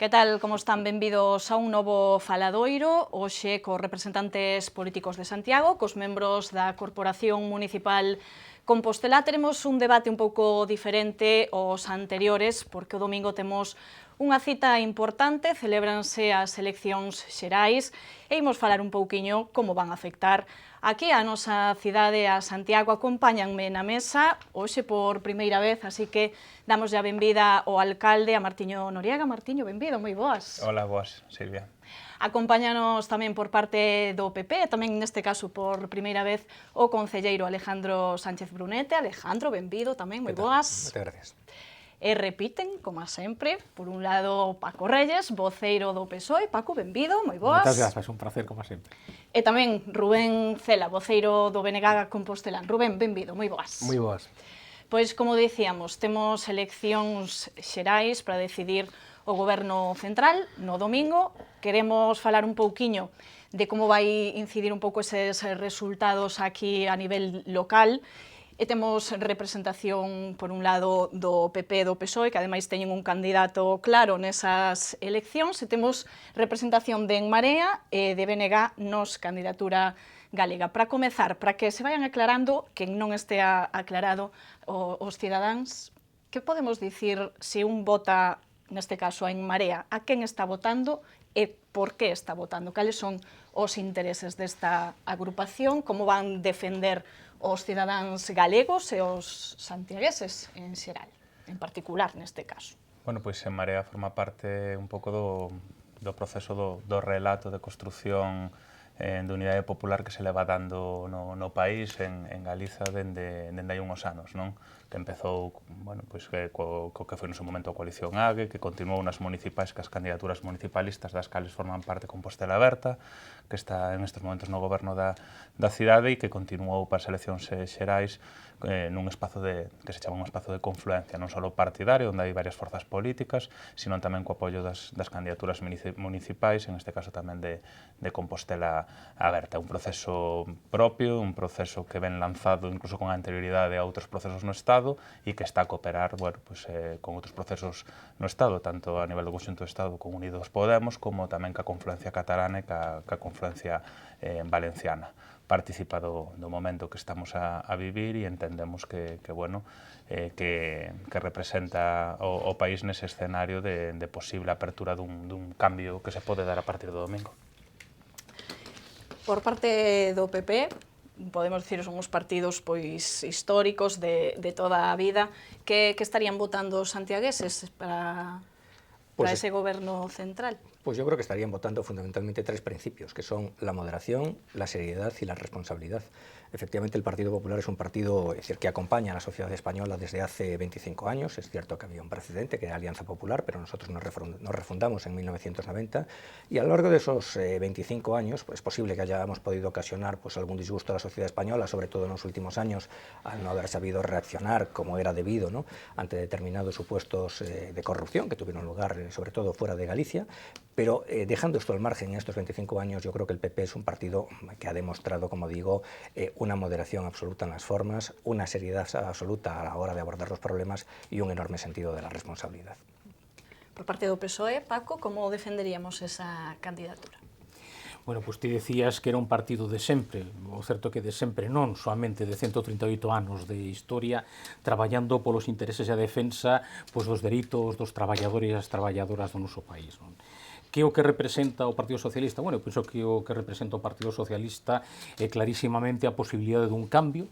Que tal, como están? Benvidos a un novo faladoiro, hoxe cos representantes políticos de Santiago, cos membros da Corporación Municipal Compostelá. Teremos un debate un pouco diferente aos anteriores, porque o domingo temos unha cita importante, celébranse as eleccións xerais, e imos falar un pouquiño como van a afectar aquí a nosa cidade, a Santiago. Acompáñanme na mesa, hoxe por primeira vez, así que damos a benvida ao alcalde, a Martiño Noriega. Martiño, benvido, moi boas. Hola, boas, Silvia. Acompáñanos tamén por parte do PP, tamén neste caso por primeira vez o concelleiro Alejandro Sánchez Brunete. Alejandro, benvido tamén, moi boas. Moitas gracias. E repiten, como sempre, por un lado Paco Reyes, voceiro do PSOE. Paco, benvido, moi boas. Moitas grazas, un placer, como sempre. E tamén Rubén Cela, voceiro do BNG Compostelán. Rubén, benvido, moi boas. Moi boas. Pois, como dicíamos, temos eleccións xerais para decidir o goberno central no domingo. Queremos falar un pouquiño de como vai incidir un pouco eses resultados aquí a nivel local. E temos representación, por un lado, do PP e do PSOE, que ademais teñen un candidato claro nesas eleccións, e temos representación de En Marea e de BNG nos candidatura galega. Para comezar, para que se vayan aclarando, quen non estea aclarado os cidadáns, que podemos dicir se un vota, neste caso, a En Marea, a quen está votando e por que está votando? Cales son os intereses desta agrupación? Como van defender os cidadáns galegos e os santiagueses en xeral, en particular neste caso? Bueno, pois En Marea forma parte un pouco do proceso do relato de construción de unidade popular que se leva dando no país, en Galiza, dende hai unhos anos, non? Que empezou, bueno, pois, co que foi no seu momento a coalición AGE, que continuou nas municipais, que as candidaturas municipalistas das cales forman parte Compostela Aberta, que está en estes momentos no goberno da cidade e que continuou para as eleccións xerais nun espazo que se chama un espazo de confluencia, non só partidario, onde hai varias forzas políticas, sino tamén co apoio das candidaturas municipais, en este caso tamén de Compostela Aberta. Un proceso propio, un proceso que ven lanzado incluso con anterioridade a outros procesos no Estado e que está a cooperar, bueno, pues, con outros procesos no Estado, tanto a nivel do conxunto do Estado con Unidos Podemos, como tamén ca confluencia catalana e ca confluencia valenciana. Participa do momento que estamos a vivir e entendemos que bueno, que representa o país nese escenario de posible apertura dun cambio que se pode dar a partir do domingo. Por parte do PP, podemos dicir, son os partidos pois históricos de toda a vida, que estarían votando os santiagueses para ese goberno central? Pues yo creo que estarían votando fundamentalmente tres principios, que son la moderación, la seriedad y la responsabilidad. Efectivamente, el Partido Popular es un partido, es decir, que acompaña a la sociedad española desde hace 25 años. Es cierto que había un precedente, que era Alianza Popular, pero nosotros nos refundamos en 1990, y a lo largo de esos 25 años, pues es posible que hayamos podido ocasionar pues, algún disgusto a la sociedad española, sobre todo en los últimos años, al no haber sabido reaccionar como era debido, ¿no?, ante determinados supuestos de corrupción que tuvieron lugar, sobre todo fuera de Galicia. Pero dejando esto al margen, en estos 25 años, yo creo que el PP es un partido que ha demostrado, como digo, una moderación absoluta en las formas, una seriedad absoluta a la hora de abordar los problemas y un enorme sentido de la responsabilidad. Por parte do PSOE, Paco, como defenderíamos esa candidatura? Bueno, pois ti decías que era un partido de sempre, o certo que de sempre non, soamente de 138 anos de historia, traballando polos intereses e a defensa pois, dos dereitos dos traballadores e as traballadoras do noso país, non? Que é o que representa o Partido Socialista? Bueno, eu penso que o que representa o Partido Socialista é clarísimamente a posibilidade dun cambio,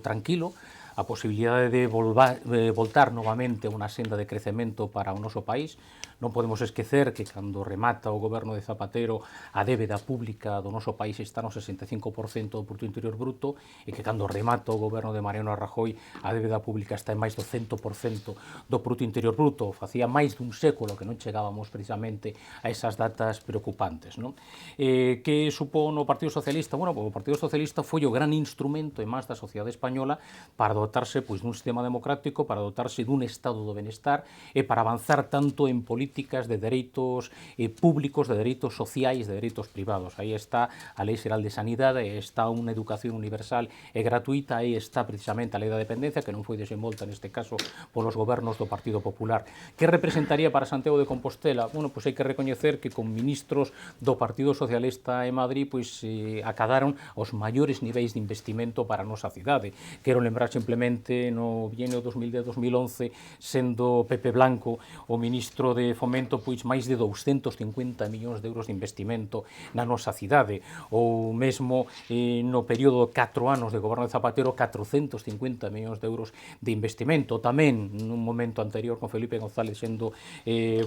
tranquilo, a posibilidade de voltar novamente a unha senda de crecemento para o noso país. Non podemos esquecer que cando remata o goberno de Zapatero a débeda pública do noso país está no 65% do Produto Interior Bruto e que cando remata o goberno de Mariano Rajoy a débeda pública está en máis do 100% do Produto Interior Bruto. Facía máis dun século que non chegábamos precisamente a esas datas preocupantes, non? Que supón o Partido Socialista? Bueno, o Partido Socialista foi o gran instrumento en máis da sociedade española para dotarse pois, dun sistema democrático, para dotarse dun estado do benestar e para avanzar tanto en políticas de dereitos públicos, de dereitos sociais, de dereitos privados. Aí está a Lei Xeral de Sanidade, está unha educación universal e gratuita, aí está precisamente a Lei da Dependencia, que non foi desenvolta neste caso polos gobernos do Partido Popular. Que representaría para Santiago de Compostela? Bueno, pois hai que recoñecer que con ministros do Partido Socialista en Madrid pois acadaron os maiores niveis de investimento para a nosa cidade. Quero lembrar simplemente no bienio 2010-2011, sendo Pepe Blanco o ministro de Fomento, pois máis de 250 millóns de euros de investimento na nosa cidade. Ou mesmo no período de 4 anos de goberno de Zapatero, 450 millóns de euros de investimento. Tamén, nun momento anterior, con Felipe González sendo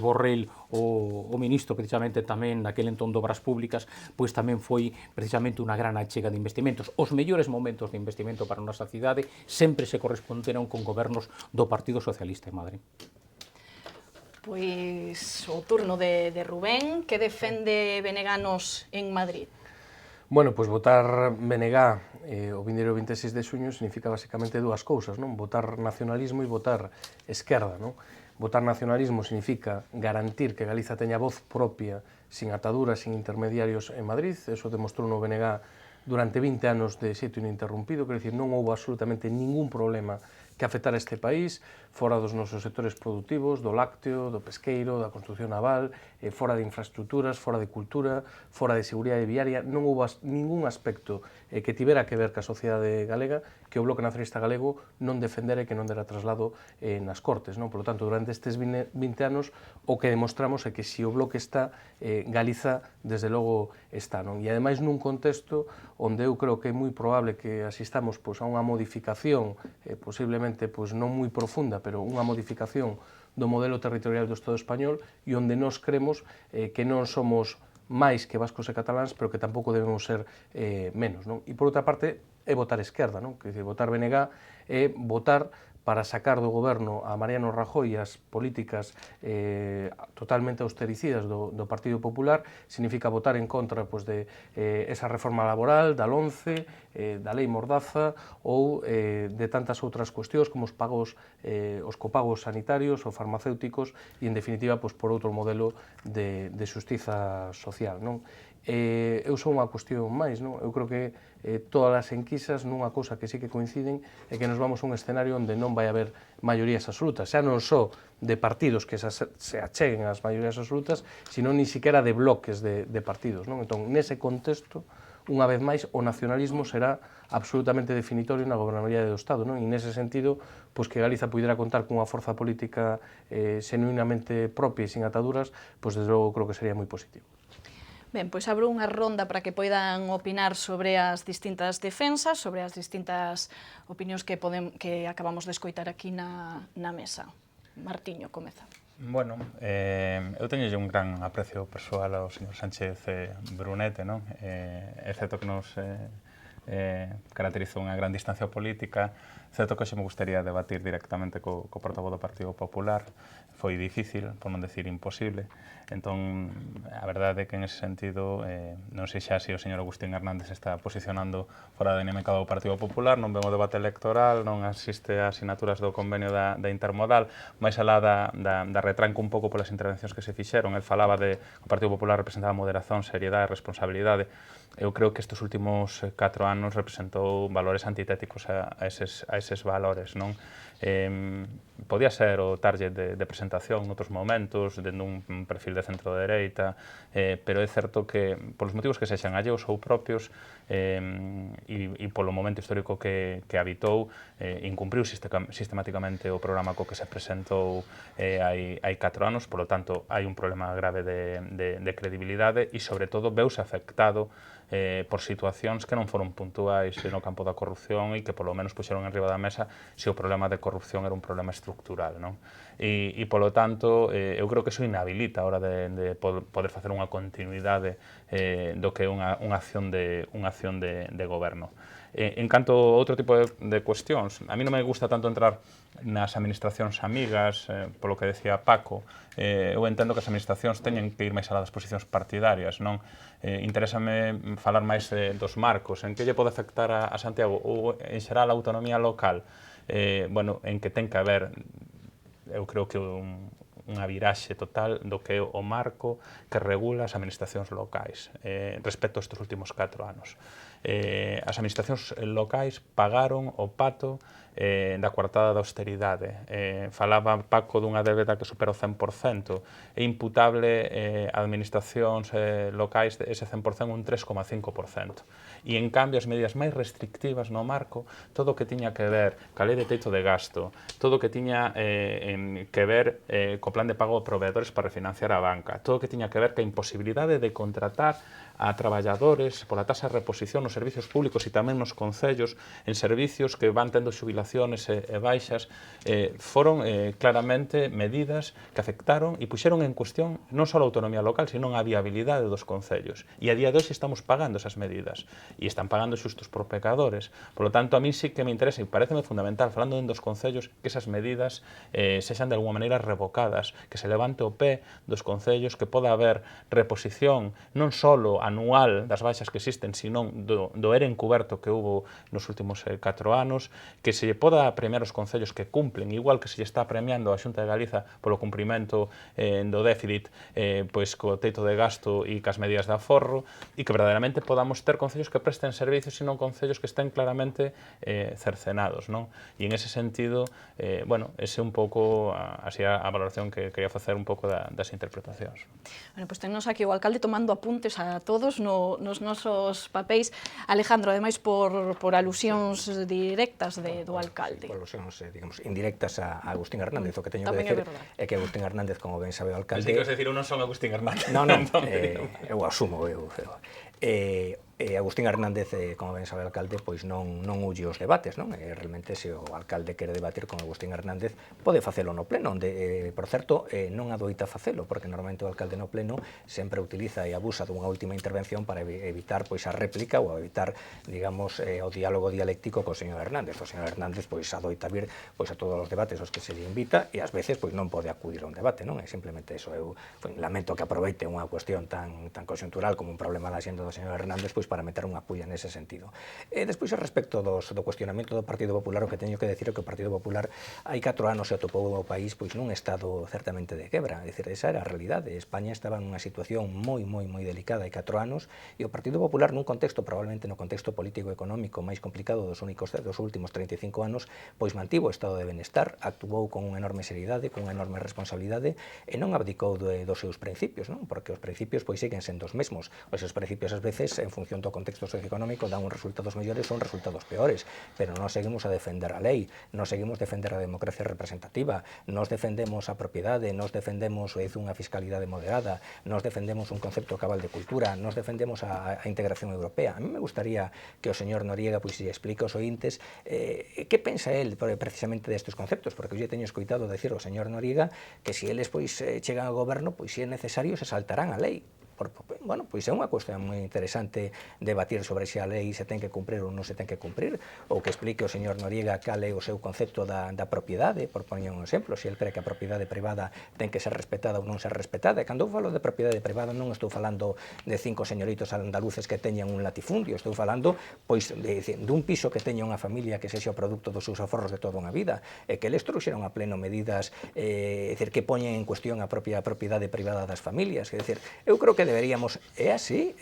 Borrell o ministro precisamente tamén naquele entón de Obras Públicas, pois tamén foi precisamente unha gran achega de investimentos. Os mellores momentos de investimento para a nosa cidade sempre se corresponderon con gobernos do Partido Socialista en Madrid. Pois o turno de Rubén, que defende Beneganos en Madrid? Bueno, pois votar BNG o vindeiro 26 de xuño significa basicamente dúas cousas, non? Votar nacionalismo e votar esquerda, non? Votar nacionalismo significa garantir que Galiza teña voz propia, sin ataduras, sin intermediarios en Madrid. Eso demostrou no BNG durante 20 anos de xeito ininterrumpido, quer dicir, non houve absolutamente ningún problema que afectar a este país, fora dos nosos sectores productivos, do lácteo, do pesqueiro, da construcción naval, fora de infraestructuras, fora de cultura, fora de seguridade viaria. Non houve ningún aspecto que tivera que ver ca sociedade galega que o Bloque Nacionalista Galego non defendera e que non dera traslado nas Cortes. Por lo tanto, durante estes 20 anos, o que demostramos é que se o Bloque está, Galiza, desde logo, está. E, ademais, nun contexto onde eu creo que é moi probable que asistamos a unha modificación, posiblemente non moi profunda, pero unha modificación do modelo territorial do Estado español e onde nós cremos que non somos máis que vascos e cataláns, pero que tampouco debemos ser menos. E, por outra parte, é votar esquerda. Quer dizer, votar BNG é votar para sacar do goberno a Mariano Rajoy as políticas totalmente austericidas do Partido Popular. Significa votar en contra de esa reforma laboral, da LOMCE, da Lei Mordaza ou de tantas outras cuestións como os copagos sanitarios ou farmacéuticos e, en definitiva, por outro modelo de xustiza social. Eu sou unha cuestión máis, eu creo que todas as enquisas nunha cousa que sí que coinciden é que nos vamos a un escenario onde non vai haber maiorías absolutas, xa non só de partidos que se acheguen ás maiorías absolutas, sino ni siquiera de bloques de partidos. Entón, nese contexto, unha vez máis, o nacionalismo será absolutamente definitorio na gobernabilidade do Estado, e nese sentido, que Galiza pudera contar cunha forza política xenuinamente propia e sin ataduras, desde logo creo que sería moi positivo. Ben, pois abro unha ronda para que poidan opinar sobre as distintas defensas, sobre as distintas opinións que acabamos de escoitar aquí na mesa. Martiño, comeza. Bueno, eu teñolle un gran aprecio persoal ao señor Sánchez Brunete, é certo que nos caracterizou unha gran distancia política, certo que hoxe me gustaría debatir directamente co portavoz do Partido Popular. Foi difícil, por non decir imposible. Entón, a verdade é que en ese sentido, non sei xa se o señor Agustín Hernández está posicionando fora da dinámica do Partido Popular, non vemos debate electoral, non asiste a asignaturas do convenio da Intermodal, máis alá da retranco un pouco polas intervencións que se fixeron. El falaba de que o Partido Popular representaba moderación, seriedade, responsabilidade. Eu creo que estes últimos 4 anos representou valores antitéticos a eses valores, non? Podía ser o target de presentación noutros momentos, dentro un perfil de centro-dereita, pero é certo que, polos motivos que sexan alleos ou propios, e polo momento histórico que habitou, incumpriu sistemáticamente o programa co que se presentou hai 4 anos, polo tanto, hai un problema grave de credibilidade e, sobre todo, veuse afectado por situacións que non foron puntuais no campo da corrupción e que polo menos puxeron enriba da mesa se o problema de corrupción era un problema estructural, non? E polo tanto, eu creo que iso inhabilita a hora de poder facer unha continuidade do que é unha acción de goberno. En canto a outro tipo de cuestións, a mí non me gusta tanto entrar nas administracións amigas, polo que decía Paco. Eu entendo que as administracións teñen que ir máis alá das posicións partidarias, non? Interésame falar máis dos marcos, en que lle pode afectar a Santiago ou en xeral a autonomía local. bueno, en que ten que haber, eu creo que unha viraxe total do que é o marco que regula as administracións locais respecto a estes últimos 4 anos. As administracións locais pagaron o pato da coartada da austeridade. Falaba Paco dunha débeda que supera o 100%, é imputable a administracións locais ese 100% un 3,5%. E, en cambio, as medidas máis restrictivas no marco, todo o que tiña que ver ca lei de teito de gasto, todo o que tiña que ver co plan de pago de proveedores para refinanciar a banca, todo o que tiña que ver ca imposibilidade de contratar a traballadores pola tasa de reposición nos servicios públicos e tamén nos concellos en servicios que van tendo xubilaciones e baixas, foron claramente medidas que afectaron e puxeron en cuestión non só a autonomía local, sino a viabilidade dos concellos. E a día de hoxe estamos pagando esas medidas e están pagando xustos por pecadores. Por lo tanto, a mí sí que me interesa e pareceme fundamental, falando dos concellos, que esas medidas sexan de alguma maneira revocadas, que se levante o pé dos concellos, que poda haber reposición non só anual das baixas que existen, sino do ERE encuberto que hubo nos últimos 4 anos, que se lle poda premiar os concellos que cumplen, igual que se lle está premiando a Xunta de Galiza polo cumprimento do déficit pois co teito de gasto e cas medidas de aforro, e que verdadeiramente podamos ter concellos que presten servicios e non concellos que estén claramente cercenados, non? E en ese sentido, bueno, ese é un pouco así a valoración que quería facer un pouco das interpretacións. Bueno, pois tennos aquí o alcalde tomando apuntes a todos nos nosos papéis. Alejandro, ademais por alusións directas do alcalde. Por alusións, digamos, indirectas a Agustín Hernández. O que teño que Tamén decir é que Agustín Hernández, como ben sabe o alcalde... Mas ti que decir, eu non son Agustín Hernández. Non, eu asumo, Agustín Hernández, como ben sabe o alcalde, pois non hulle os debates, non? Realmente, se o alcalde quere debatir con Agustín Hernández, pode facelo no pleno, onde, por certo, non adoita facelo, porque normalmente o alcalde no pleno sempre utiliza e abusa dunha última intervención para evitar pois a réplica ou evitar, digamos, o diálogo dialéctico co señor Hernández. O señor Hernández pois adoita vir pois a todos os debates aos que se lle invita e ás veces pois non pode acudir a un debate, non? É simplemente eso. Eu lamento que aproveite unha cuestión tan conxuntural como un problema da xenda do señor Hernández pois para meter unha pulla nese sentido. Despois, respecto do cuestionamento do Partido Popular, o que teño que decir é que o Partido Popular hai 4 anos se atopou o país pois nun estado certamente de quebra. É dicir, esa era a realidade. España estaba nunha situación moi delicada hai 4 anos e o Partido Popular nun contexto, probablemente no contexto político e económico máis complicado dos últimos 35 anos, pois mantivo o estado de benestar, actuou con unha enorme seriedade, con unha enorme responsabilidade e non abdicou dos seus principios, non? Porque os principios pois siguen sendo os mesmos. Os seus principios ás veces en función do contexto socioeconómico dan uns resultados mellores ou uns resultados peores, pero nós seguimos a defender a lei, nós seguimos a defender a democracia representativa, nós defendemos a propiedade, nós defendemos unha fiscalidade moderada, nós defendemos un concepto cabal de cultura, nós defendemos a integración europea. A mí me gustaría que o señor Noriega pois explique aos ointes que pensa el precisamente destes conceptos, porque eu teño escoitado decir ao señor Noriega que se eles pois chegan ao goberno, pois se é necesario se saltarán a lei. Bueno, pois é unha cuestión moi interesante debatir sobre se a lei se ten que cumprir ou non se ten que cumprir, ou que explique o señor Noriega cal é o seu concepto da propiedade, por poñer un exemplo, se ele cree que a propiedade privada ten que ser respetada ou non ser respetada. E cando eu falo de propiedade privada non estou falando de 5 señoritos andaluces que teñan un latifundio, estou falando pois dun piso que teña unha familia que sexa o produto dos seus aforros de toda unha vida, e que eles trouxeron a pleno medidas que poñen en cuestión a propia propiedade privada das familias. É dicir, eu creo que deberíamos, é así.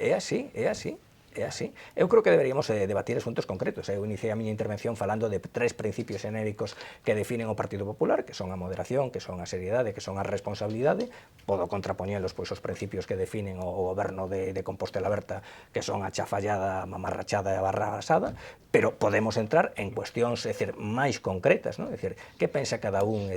Eu creo que deberíamos debatir asuntos concretos. Eu iniciei a miña intervención falando de 3 principios xenéricos que definen o Partido Popular, que son a moderación, que son a seriedade, que son a responsabilidade. Podo contrapoñelos pois os principios que definen o goberno de Compostela Berta, que son a chafallada, a mamarrachada e a barra basada, pero podemos entrar en cuestións, máis concretas, non? Que pensa cada un,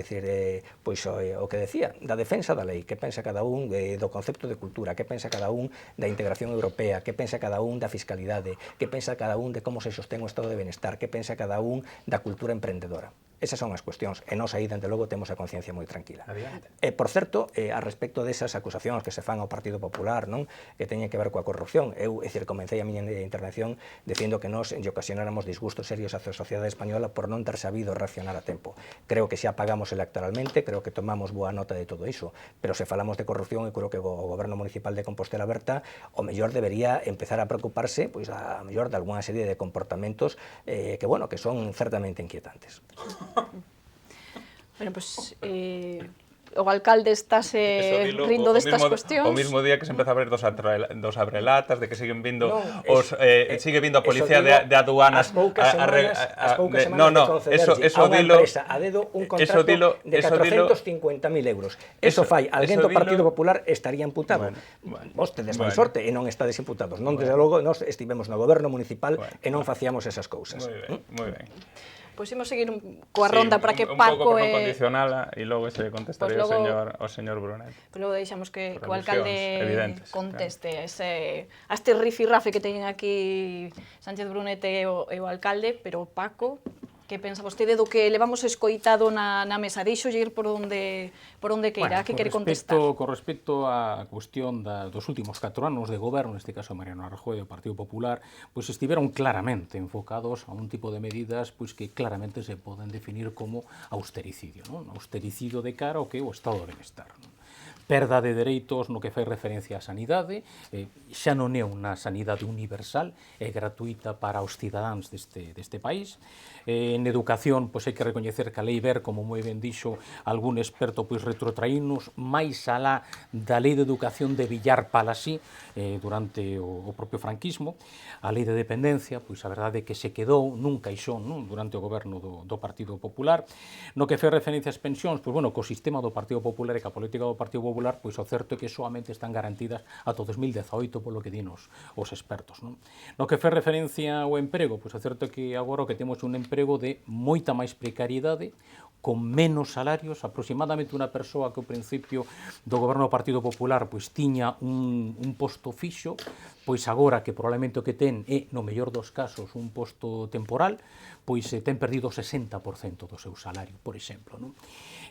pois o que decía, da defensa da lei, que pensa cada un do concepto de cultura, que pensa cada un da integración europea, que pensa cada un da fiscalidade, que pensa cada un de como se sostén o estado de benestar, que pensa cada un da cultura emprendedora. Esas son as cuestións, e nós aí, dende logo, temos a conciencia moi tranquila. Adiante. Por certo, a respecto desas acusacións que se fan ao Partido Popular, non, que teñen que ver coa corrupción, eu, é dicir, comecei a miña intervención dicindo que nós lle ocasionáramos disgustos serios á sociedade española por non ter sabido reaccionar a tempo. Creo que xa pagamos electoralmente, creo que tomamos boa nota de todo iso, pero se falamos de corrupción, eu creo que o Goberno Municipal de Compostela Berta o mellor debería empezar a preocuparse, pois a mellor de algunha serie de comportamentos que, bueno, que son certamente inquietantes. Bueno, pues o alcalde estáse rindo destas cuestións. O mismo día que se empeza a ver dos abrelatas, de que siguen vindo sigue vindo a policía de aduanas as poucas semanas de concederlle a unha empresa a dedo un contrato de 450.000 euros. Eso fai alguén do Partido Popular estaría imputado. Vos tedes máis sorte e non estades imputados. Non, desde logo, nós estivemos no Goberno Municipal e non facíamos esas cousas. Moi ben. Pois imos seguir coa ronda para que Paco... Un pouco por non condicionala e logo se contestaré ao señor Brunet. Logo deixamos que o alcalde conteste a este rifirrafe que teñen aquí Sánchez Brunet e o alcalde, pero Paco, que pensa vostede do que levamos escoitado na mesa? Deixolle ir por onde queira, que quere contestar. Con respecto á cuestión dos últimos 4 anos de goberno, neste caso Mariano Rajoy do Partido Popular, pois estiveron claramente enfocados a un tipo de medidas pois que claramente se poden definir como austericidio, non? Austericidio de cara ao que é o estado de benestar, non? Perda de dereitos no que fai referencia á sanidade, xa non é unha sanidade universal, é gratuita para os cidadáns deste país. En educación, pois hai que recoñecer que a Lei Wert, como moi ben dixo algún experto, pois retrotraínos máis alá da Lei de Educación de Villar Palasí durante o propio franquismo. A Lei de Dependencia, pois a verdade é que se quedou nun caixón, non, durante o goberno do Partido Popular. No que fai referencia ás pensións, pois bueno, co sistema do Partido Popular e ca política do Partido Popular, pois o certo é que soamente están garantidas ata o 2018 polo que dinos os expertos, non? No que fai referencia ao emprego, pois o certo é que agora o que temos un emprego de moita máis precariedade, con menos salarios, aproximadamente unha persoa que ao principio do goberno do Partido Popular pois tiña un posto fixo, pois agora que probablemente o que ten é, no mellor dos casos, un posto temporal, pois ten perdido o 60% do seu salario, por exemplo, non?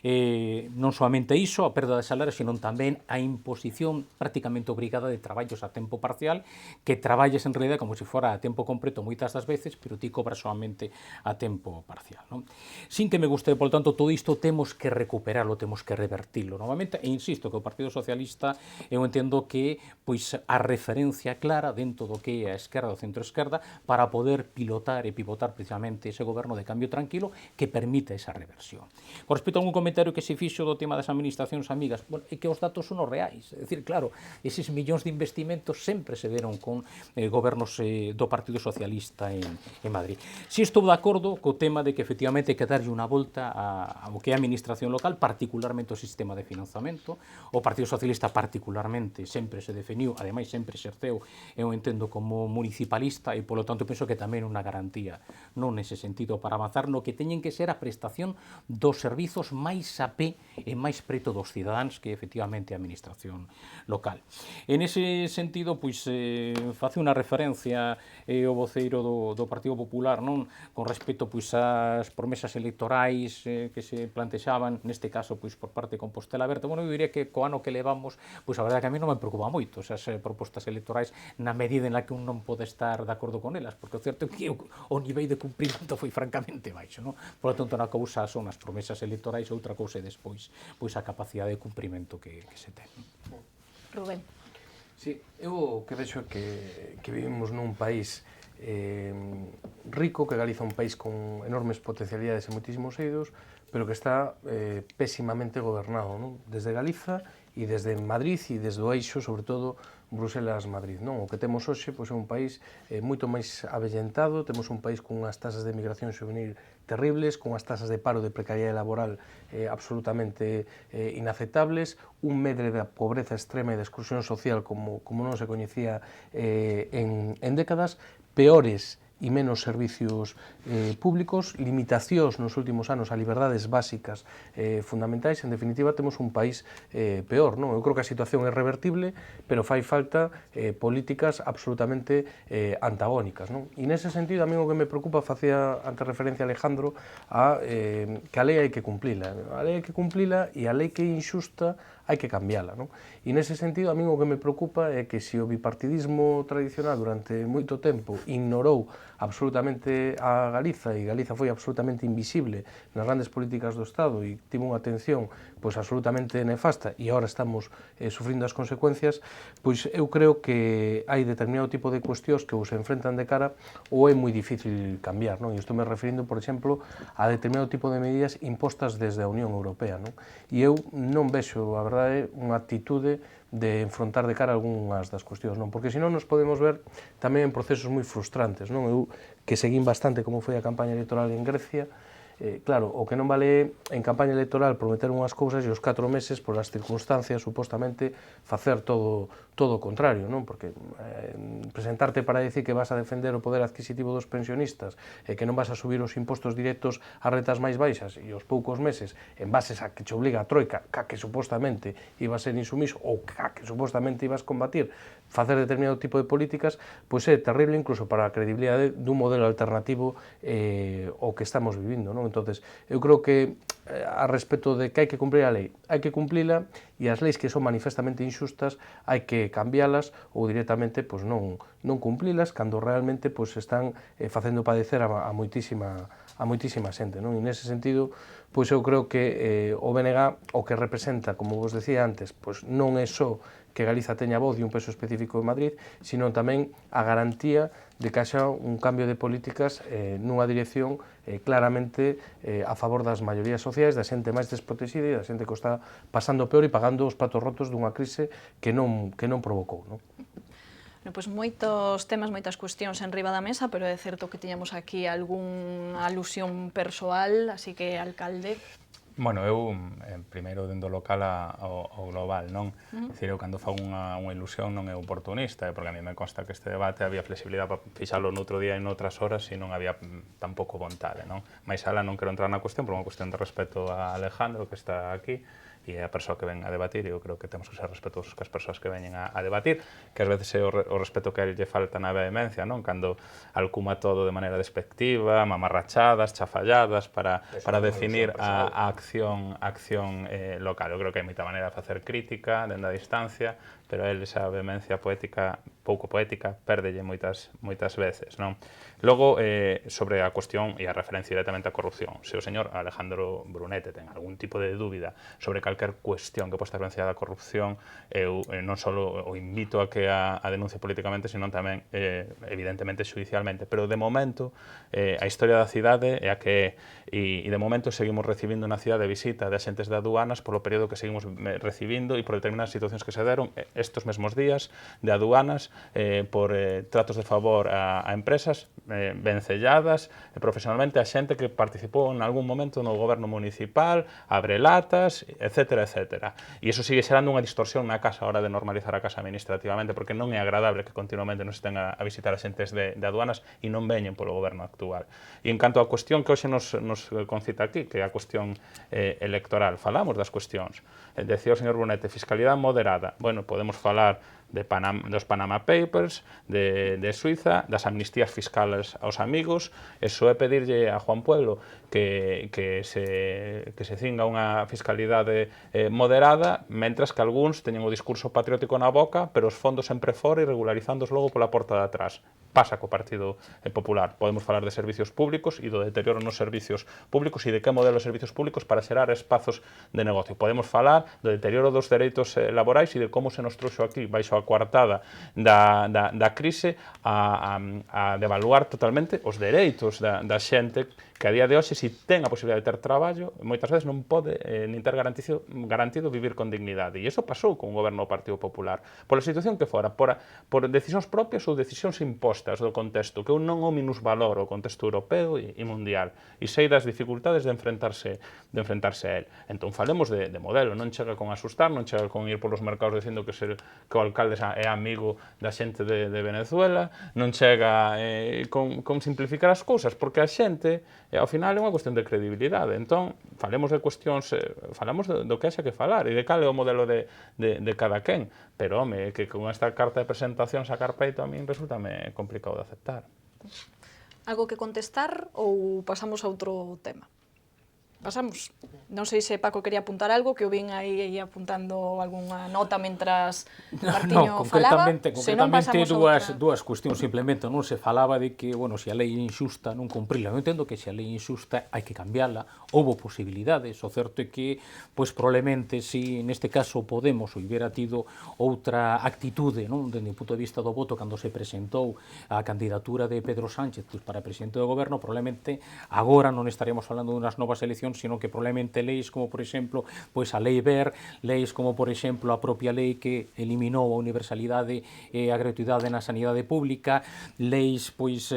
Non soamente iso, a perda de salario, senón tamén a imposición prácticamente obrigada de traballos a tempo parcial, que traballes en realidad como se fora a tempo completo moitas das veces, pero ti cobras solamente a tempo parcial, non? Sin que me guste, por tanto, todo isto temos que recuperarlo, temos que revertilo novamente, e insisto que o Partido Socialista, eu entendo que pois a referencia clara dentro do que é a esquerda, o centro-esquerda, para poder pilotar e pivotar precisamente ese goberno de cambio tranquilo que permita esa reversión. Con respecto a algún comentario que se fixo do tema das administracións amigas, bueno, é que os datos son os reais, é dicir, claro, eses millóns de investimentos sempre se deron con gobernos do Partido Socialista en Madrid. Si estou de acordo co tema de que efectivamente hai que darlle unha volta ao que é a administración local, particularmente o sistema de financiamento. O Partido Socialista particularmente sempre se definiu, ademais sempre exerceu, eu entendo, como municipalista, e polo tanto penso que tamén unha garantía non nese sentido para avanzar no que teñen que ser a prestación dos servizos máis a pé e máis preto dos cidadáns que efectivamente a administración local. En ese sentido, pois, face unha referencia o voceiro do Partido Popular, non, con respecto pois ás promesas electorais que se plantexaban, neste caso pois por parte de Compostela Berta. Bueno, eu diría que co ano que levamos, pois a verdade é que a mí non me preocupa moito esas propostas electorais na medida en la que un non pode estar de acordo con elas, porque o certo é que o nivel de cumprimento foi francamente baixo, non? Por lo tanto, unha cousa son as promesas electorais, outra cousa é despois pois a capacidade de cumprimento que se ten. Rubén. Sí, eu o que vexo é que vivimos nun país rico, que Galiza é un país con enormes potencialidades e moitísimos eidos, pero que está pésimamente gobernado, non? Desde Galiza e desde Madrid e desde o eixo, sobre todo, Bruselas-Madrid, non? O que temos hoxe pois, é un país moito máis avellentado, temos un país con unhas tasas de migración juvenil terribles, con unhas tasas de paro de precariedade laboral absolutamente inaceptables, un medre da pobreza extrema e da exclusión social como non se coñecía en décadas, peores e menos servicios públicos, limitacións nos últimos anos a liberdades básicas fundamentais. En definitiva, temos un país peor, non? Eu creo que a situación é revertible, pero fai falta políticas absolutamente antagónicas, non? E nese sentido, a mí o que me preocupa, facía ante referencia a Alejandro, que a lei hai que cumplila. A lei hai que cumplila e a lei que é injusta hai que cambiala, non? E nese sentido, a mí o que me preocupa é que se o bipartidismo tradicional durante moito tempo ignorou absolutamente a Galiza, e Galiza foi absolutamente invisible nas grandes políticas do Estado e tivo unha atención pois absolutamente nefasta, e agora estamos sufrindo as consecuencias, pois eu creo que hai determinado tipo de cuestións que os enfrentan de cara ou é moi difícil cambiar, non? E estou me referindo, por exemplo, a determinado tipo de medidas impostas desde a Unión Europea, non? E eu non vexo, a verdade, unha actitude de enfrontar de cara algunhas das cuestións, non? Porque senón nos podemos ver tamén en procesos moi frustrantes, non? Eu que seguín bastante como foi a campaña electoral en Grecia, claro, o que non vale en campaña electoral prometer unhas cousas e os 4 meses, por as circunstancias, supostamente, facer todo o contrario, non? Porque presentarte para decir que vas a defender o poder adquisitivo dos pensionistas e que non vas a subir os impostos directos ás rentas máis baixas e aos poucos meses, en bases a que te obliga a Troika, que supostamente iba a ser insumiso ou que supostamente ibas a combatir, facer determinado tipo de políticas, pois é terrible incluso para a credibilidade dun modelo alternativo ao que estamos vivindo, non? Entonces, eu creo que a respecto de que hai que cumprir a lei, hai que cumplila, e as leis que son manifestamente injustas hai que cambialas ou directamente pois non cumplilas cando realmente pois están facendo padecer a moitísima xente, non? E nese sentido, pois eu creo que o BNG o que representa, como vos decía antes, pois non é só que Galiza teña voz e un peso específico en Madrid, sino tamén a garantía de que haxa un cambio de políticas nunha dirección claramente a favor das maiorías sociais, da xente máis desprotexida e da xente que está pasando peor e pagando os platos rotos dunha crise que non provocou, non? Pois moitos temas, moitas cuestións en riba da mesa, pero é certo que tiñamos aquí algunha alusión persoal, así que, alcalde... Bueno, eu, primeiro, dendo local ao global, non? Dicir, eu cando fago unha ilusión non é oportunista, porque a mí me consta que este debate había flexibilidade para fixalo noutro día e noutras horas e non había tampouco vontade, non? Mais ala non quero entrar na cuestión por unha cuestión de respeto a Alejandro, que está aquí, e é a persoa que ven a debatir, e eu creo que temos que ser respetuosos cas persoas que veñen a debatir, que ás veces é o respeto que a lle falta na vehemencia, non? Cando alcuma todo de maneira despectiva, mamarrachadas, chafalladas, para definir a acción local. Eu creo que hai moita maneira de facer crítica, dende a distancia, pero a él esa vehemencia poética, pouco poética, pérdelle moitas veces, non? Logo, sobre a cuestión e a referencia directamente á corrupción, se o señor Alejandro Brunete ten algún tipo de dúbida sobre calquer cuestión que posta referencia á corrupción, eu non só o invito a que a denuncie políticamente, sino tamén, evidentemente, judicialmente. Pero, de momento, a historia da cidade é a que e de momento seguimos recibindo na cidade visita de axentes de aduanas polo período que seguimos recibindo e por determinadas situacións que se deron estos mesmos días de aduanas por tratos de favor a empresas vencelladas profesionalmente a xente que participou en algún momento no goberno municipal, abrelatas, etcétera, etcétera. E iso sigue xerando unha distorsión na casa a hora de normalizar a casa administrativamente, porque non é agradable que continuamente nos estén a visitar axentes de aduanas e non veñen polo goberno actual. E en canto á cuestión que hoxe nos concita aquí, que é a cuestión electoral, falamos das cuestións. Decía o señor Brunete, fiscalidade moderada. Bueno, podemos falar dos Panama Papers, de Suiza, das amnistías fiscales aos amigos. Eso é pedirlle a Juan Pueblo que se cinga unha fiscalidade moderada, mentras que algúns teñen o discurso patriótico na boca, pero os fondos sempre fora e regularizándos logo pola porta de atrás. Pasa co Partido Popular. Podemos falar de servicios públicos e do deterioro nos servicios públicos e de que modelo de servicios públicos para xerar espazos de negocio. Podemos falar do deterioro dos dereitos laborais e de como se nos trouxo aquí, baixo a coartada da crise, a devaluar totalmente os dereitos da xente que a día de hoxe, se ten a posibilidade de ter traballo, moitas veces non pode nin ter garantido vivir con dignidade. E iso pasou con o goberno do Partido Popular. Pola situación que fora, por decisións propias ou decisións impostas do contexto, que eu non o minusvaloro o contexto europeo e mundial, e sei das dificultades de enfrentarse a él. Entón, falemos de modelo, non chega con asustar, non chega con ir polos mercados dicindo que o alcalde é amigo da xente de Venezuela, non chega con simplificar as cousas, porque a xente, ao final, é unha cuestión de credibilidade. Entón, falemos de cuestións, falamos do que haxa que falar e de cal é o modelo de cada quen. Pero, home, que con esta carta de presentación sacar peito a min resultame complicado de aceptar. Algo que contestar ou pasamos a outro tema? Pasamos. Non sei se Paco quería apuntar algo, que o vin aí apuntando algunha nota mentras Martiño falaba. Concretamente dúas cuestións simplemente. Non se falaba de que, bueno, se a lei é injusta non cumprila. Eu entendo que se a lei é injusta hai que cambiala. Houbo posibilidades. O certo é que, pois probablemente, se neste caso Podemos houbera tido outra actitude, non, dende o punto de vista do voto cando se presentou a candidatura de Pedro Sánchez para presidente do goberno, probablemente agora non estaríamos falando de unhas novas eleccións, sino que probablemente leis como, por exemplo, pois a lei Wert, leis como, por exemplo, a propia lei que eliminou a universalidade e a gratuidade na sanidade pública, leis pois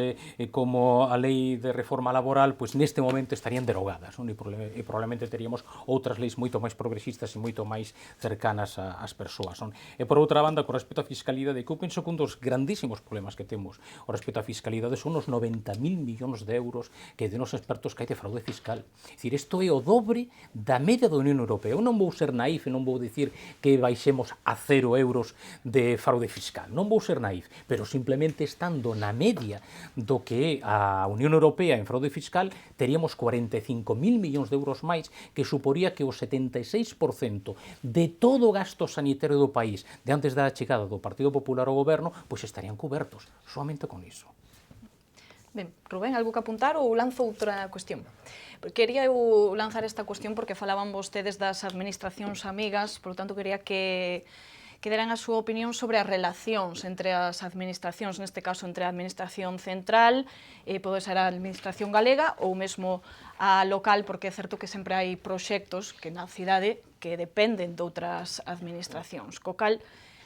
como a lei de reforma laboral, pois neste momento estarían derogadas, non? E probablemente teríamos outras leis moito máis progresistas e moito máis cercanas ás persoas, non? E por outra banda, con respecto á fiscalidade, que eu penso que un dos grandísimos problemas que temos o respecto á fiscalidade son os 90.000 millóns de euros que den os expertos que hai de fraude fiscal. É dicir, isto é o dobre da media da Unión Europea. Eu non vou ser naif e non vou dicir que baixemos a 0 euros de fraude fiscal. Non vou ser naif, pero simplemente estando na media do que é a Unión Europea en fraude fiscal, teríamos 45.000 millóns de euros máis, que suporía que o 76% de todo o gasto sanitario do país de antes da chegada do Partido Popular ao goberno, pois estarían cubertos, solamente con iso. Ben, Rubén, algo que apuntar ou lanzo outra cuestión? Quería eu lanzar esta cuestión porque falaban vostedes das administracións amigas, por lo tanto, quería que deran a súa opinión sobre as relacións entre as administracións, neste caso entre a administración central, pode ser a administración galega ou mesmo a local, porque é certo que sempre hai proxectos que na cidade que dependen de outras administracións. Co cal,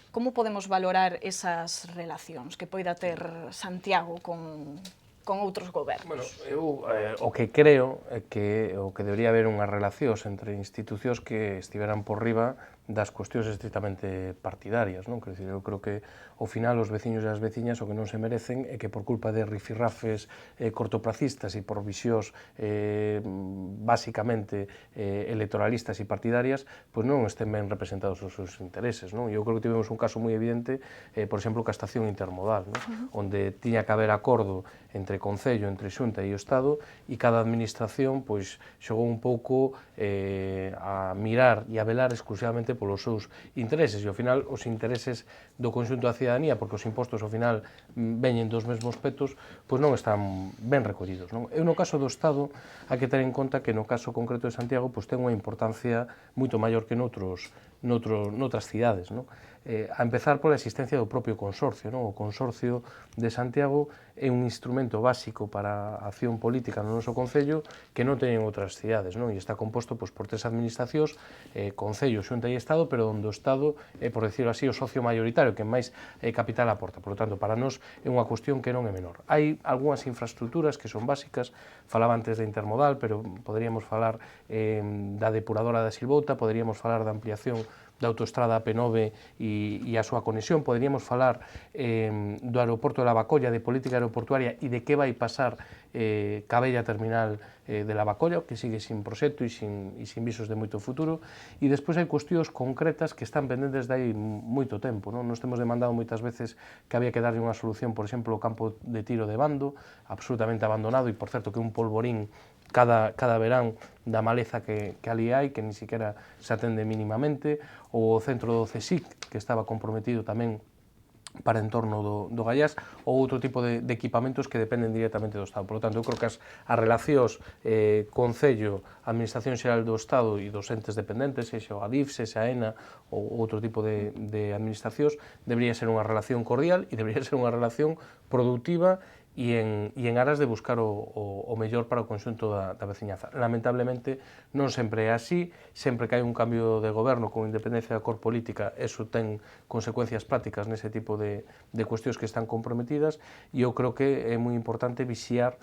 como podemos valorar esas relacións que poida ter Santiago con outros gobernos? Bueno, eu o que creo é que o que debería haber unhas relacións entre institucións que estiveran por riba das cuestións estritamente partidarias, non? Quer dizer, eu creo que ao final os veciños e as veciñas o que non se merecen é que por culpa de rifirrafes cortoplacistas e por visións basicamente electoralistas e partidarias, pois non estén ben representados os seus intereses, non? Eu creo que tivemos un caso moi evidente, por exemplo, ca estación intermodal, non? Onde tiña que haber acordo entre Concello, entre Xunta e o Estado, e cada administración pois xogou un pouco a mirar e a velar exclusivamente polos seus intereses, e ao final os intereses do conxunto da cidadanía, porque os impostos ao final veñen dos mesmos petos, pois non están ben recollidos, non? E no caso do Estado, hai que ter en conta que no caso concreto de Santiago pois ten unha importancia moito maior que noutras cidades, non? A empezar pola existencia do propio consorcio, non? O Consorcio de Santiago é un instrumento básico para a acción política no noso Concello que non teñen outras cidades, non? E está composto pois, por 3 administracións, Concello, Xunta e Estado, pero onde o Estado é, por decirlo así, o socio maioritario, que máis capital aporta. Por lo tanto, para nós é unha cuestión que non é menor. Hai algunhas infraestructuras que son básicas, falaba antes de intermodal, pero poderíamos falar da depuradora da Silvouta, poderíamos falar da ampliación da autoestrada P9 e a súa conexión, poderíamos falar do aeroporto de Lavacolla, de política aeroportuaria e de que vai pasar ca bella terminal de Lavacolla, que sigue sin proxecto e sin visos de moito futuro, e despois hai cuestións concretas que están pendentes de aí moito tempo, non? Nos temos demandado moitas veces que había que darlle unha solución, por exemplo, o campo de tiro de Bando, absolutamente abandonado, e por certo que un polvorín cada verán da maleza que ali hai, que ni siquiera se atende mínimamente, ou o centro do CSIC, que estaba comprometido tamén para entorno do Gallás, ou outro tipo de equipamentos que dependen directamente do Estado. Por lo tanto, eu creo que as relacións Concello, Administración Xeral do Estado e dos entes dependentes, sexa o ADIF, sexa a ENA ou outro tipo de administracións, debería ser unha relación cordial e debería ser unha relación productiva e en aras de buscar o mellor para o conxunto da veciñanza. Lamentablemente non sempre é así, sempre que hai un cambio de goberno con independencia da cor política, eso ten consecuencias prácticas nese tipo de cuestións que están comprometidas, e eu creo que é moi importante vixiar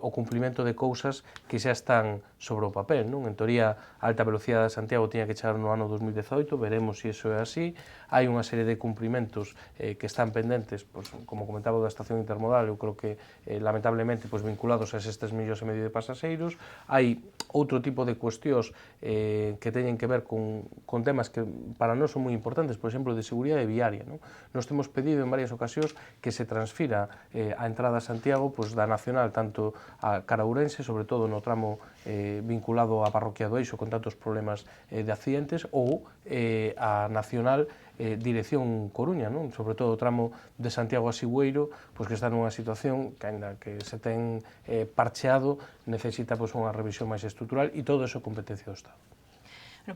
o cumplimento de cousas que xa están sobre o papel, non? En teoría, a alta velocidade de Santiago tiña que chegar no ano 2018, veremos se iso é así. Hai unha serie de cumprimentos que están pendentes, pois, como comentaba da estación intermodal, eu creo que lamentablemente pois, vinculados a eses 3,5 millóns de pasaxeiros. Hai outro tipo de cuestións que teñen que ver con temas que para nós son moi importantes, por exemplo, de seguridade viaria, non? Nos temos pedido en varias ocasións que se transfira a entrada a Santiago pois, da Nacional, tanto a cara a Ourense, sobre todo no tramo vinculado á parroquia do Eixo con tantos problemas de accidentes, ou a Nacional dirección Coruña, non? Sobre todo o tramo de Santiago a Sigüeiro, pois que está nunha situación que, ainda que se ten parcheado, necesita pois, unha revisión máis estrutural, e todo eso é competencia do Estado.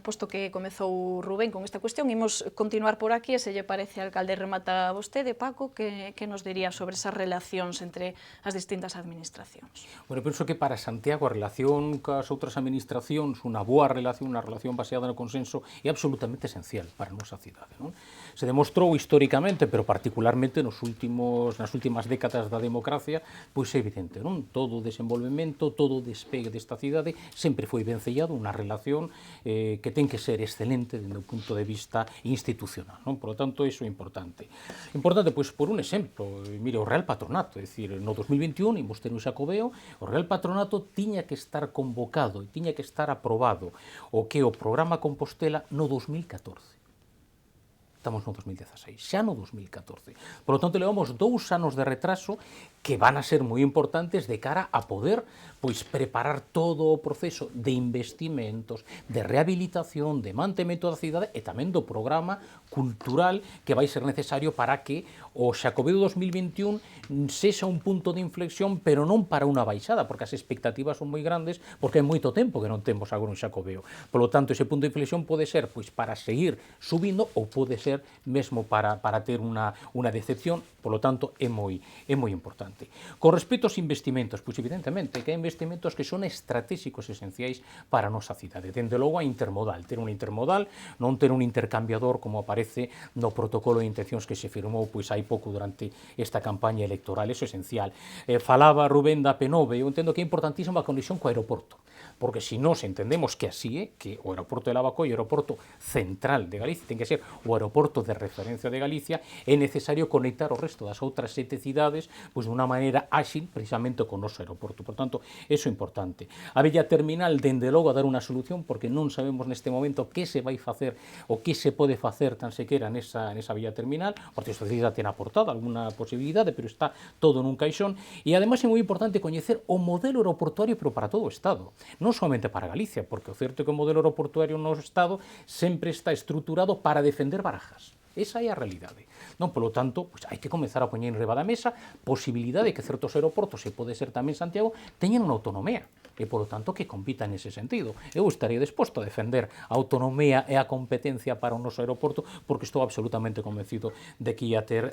Posto que comezou Rubén con esta cuestión, imos continuar por aquí, e se lle parece, alcalde, remata vostede, Paco, que nos diría sobre esas relacións entre as distintas administracións? Bueno, penso que para Santiago a relación cas outras administracións, unha boa relación, unha relación baseada no consenso, é absolutamente esencial para a nosa cidade, non? Se demostrou históricamente, pero particularmente nas últimas décadas da democracia, pois é evidente, non? Todo o desenvolvemento, todo o despegue desta cidade sempre foi vencellado unha relación que ten que ser excelente dende o punto de vista institucional, non? Por lo tanto, iso é importante. Importante, pois, por un exemplo, mire, o Real Patronato, é dicir, no 2021, imos ter un Xacobeo, o Real Patronato tiña que estar convocado e tiña que estar aprobado o que o programa Compostela no 2014. Estamos no 2016, xa no 2014. Por lo tanto, levamos 2 anos de retraso que van a ser moi importantes de cara a poder pois preparar todo o proceso de investimentos, de rehabilitación, de mantemento da cidade e tamén do programa cultural que vai ser necesario para que o Xacobeo 2021 sexa un punto de inflexión, pero non para unha baixada, porque as expectativas son moi grandes, porque é moito tempo que non temos agora un Xacobeo. Por lo tanto, ese punto de inflexión pode ser pois para seguir subindo ou pode ser mesmo para ter unha decepción. Por lo tanto, é moi importante. Con respecto aos investimentos, pois evidentemente que hai investimentos que son estratégicos esenciais para a nosa cidade. Dende logo a intermodal, ter un intermodal, non ter un intercambiador como aparece no protocolo de intencións que se firmou pois hai pouco durante esta campaña electoral, eso é esencial. Falaba Rubén da P9, eu entendo que é importantísima a conexión co aeroporto, porque se nós entendemos que así é, que o aeroporto de Lavacolla é o aeroporto central de Galicia, ten que ser o aeroporto de referencia de Galicia, é necesario conectar o resto das outras 7 cidades pois de unha maneira áxil, precisamente co noso aeroporto. Por tanto, eso é importante. A bella terminal, dende logo, a dar unha solución, porque non sabemos neste momento que se vai facer ou que se pode facer tan sequera nesa bella terminal, porque a sociedade ten aportado alguna posibilidade, pero está todo nun caixón, e ademais é moi importante coñecer o modelo aeroportuario, pero para todo o Estado, non somente para Galicia, porque o certo é que o modelo aeroportuario no Estado sempre está estruturado para defender Barajas. Esa é a realidade. Non, polo tanto, pois, hai que comezar a poñer en riba da mesa posibilidade de que certos aeroportos, e pode ser tamén Santiago, teñan unha autonomía e, polo tanto, que compitan nese sentido. Eu estaría disposto a defender a autonomía e a competencia para o noso aeroporto, porque estou absolutamente convencido de que ia ter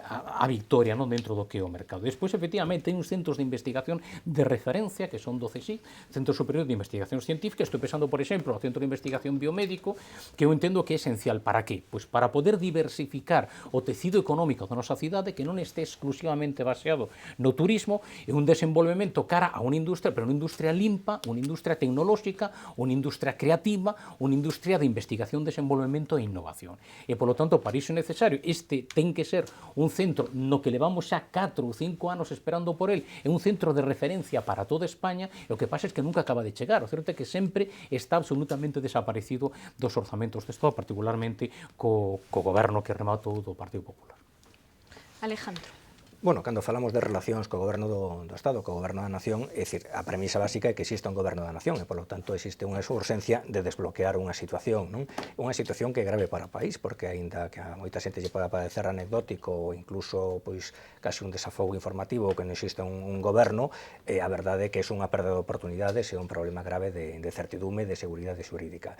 a victoria non dentro do que é o mercado. Despois, efectivamente, hai uns centros de investigación de referencia, que son do CSIC, Centro Superior de Investigacións Científicas. Estou pensando, por exemplo, no Centro de Investigación Biomédico, que eu entendo que é esencial. Para que? Pois para poder diversificar o tecido económico da nosa cidade, que non este exclusivamente baseado no turismo, e un desenvolvemento cara a unha industria, pero unha industria limpa, unha industria tecnolóxica, unha industria creativa, unha industria de investigación, desenvolvemento e innovación. E, polo tanto, para iso é necesario, este ten que ser un centro no que levamos xa 4 ou 5 anos esperando por el, é un centro de referencia para toda España, e o que pasa é que nunca acaba de chegar. O certo é que sempre está absolutamente desaparecido dos orzamentos de Estado, particularmente co goberno que rematou do Partido Popular. Alejandro. Bueno, cando falamos de relacións co goberno do Estado, co goberno da Nación, é dicir, a premisa básica é que existe un goberno da Nación e, polo tanto, existe unha urxencia de desbloquear unha situación, non? Unha situación que é grave para o país, porque aínda que a moita xente lle pode parecer anecdótico ou incluso, pois, casi un desafogo informativo que non existe un goberno, a verdade é que é unha perda de oportunidades e un problema grave de certidume de seguridade xurídica.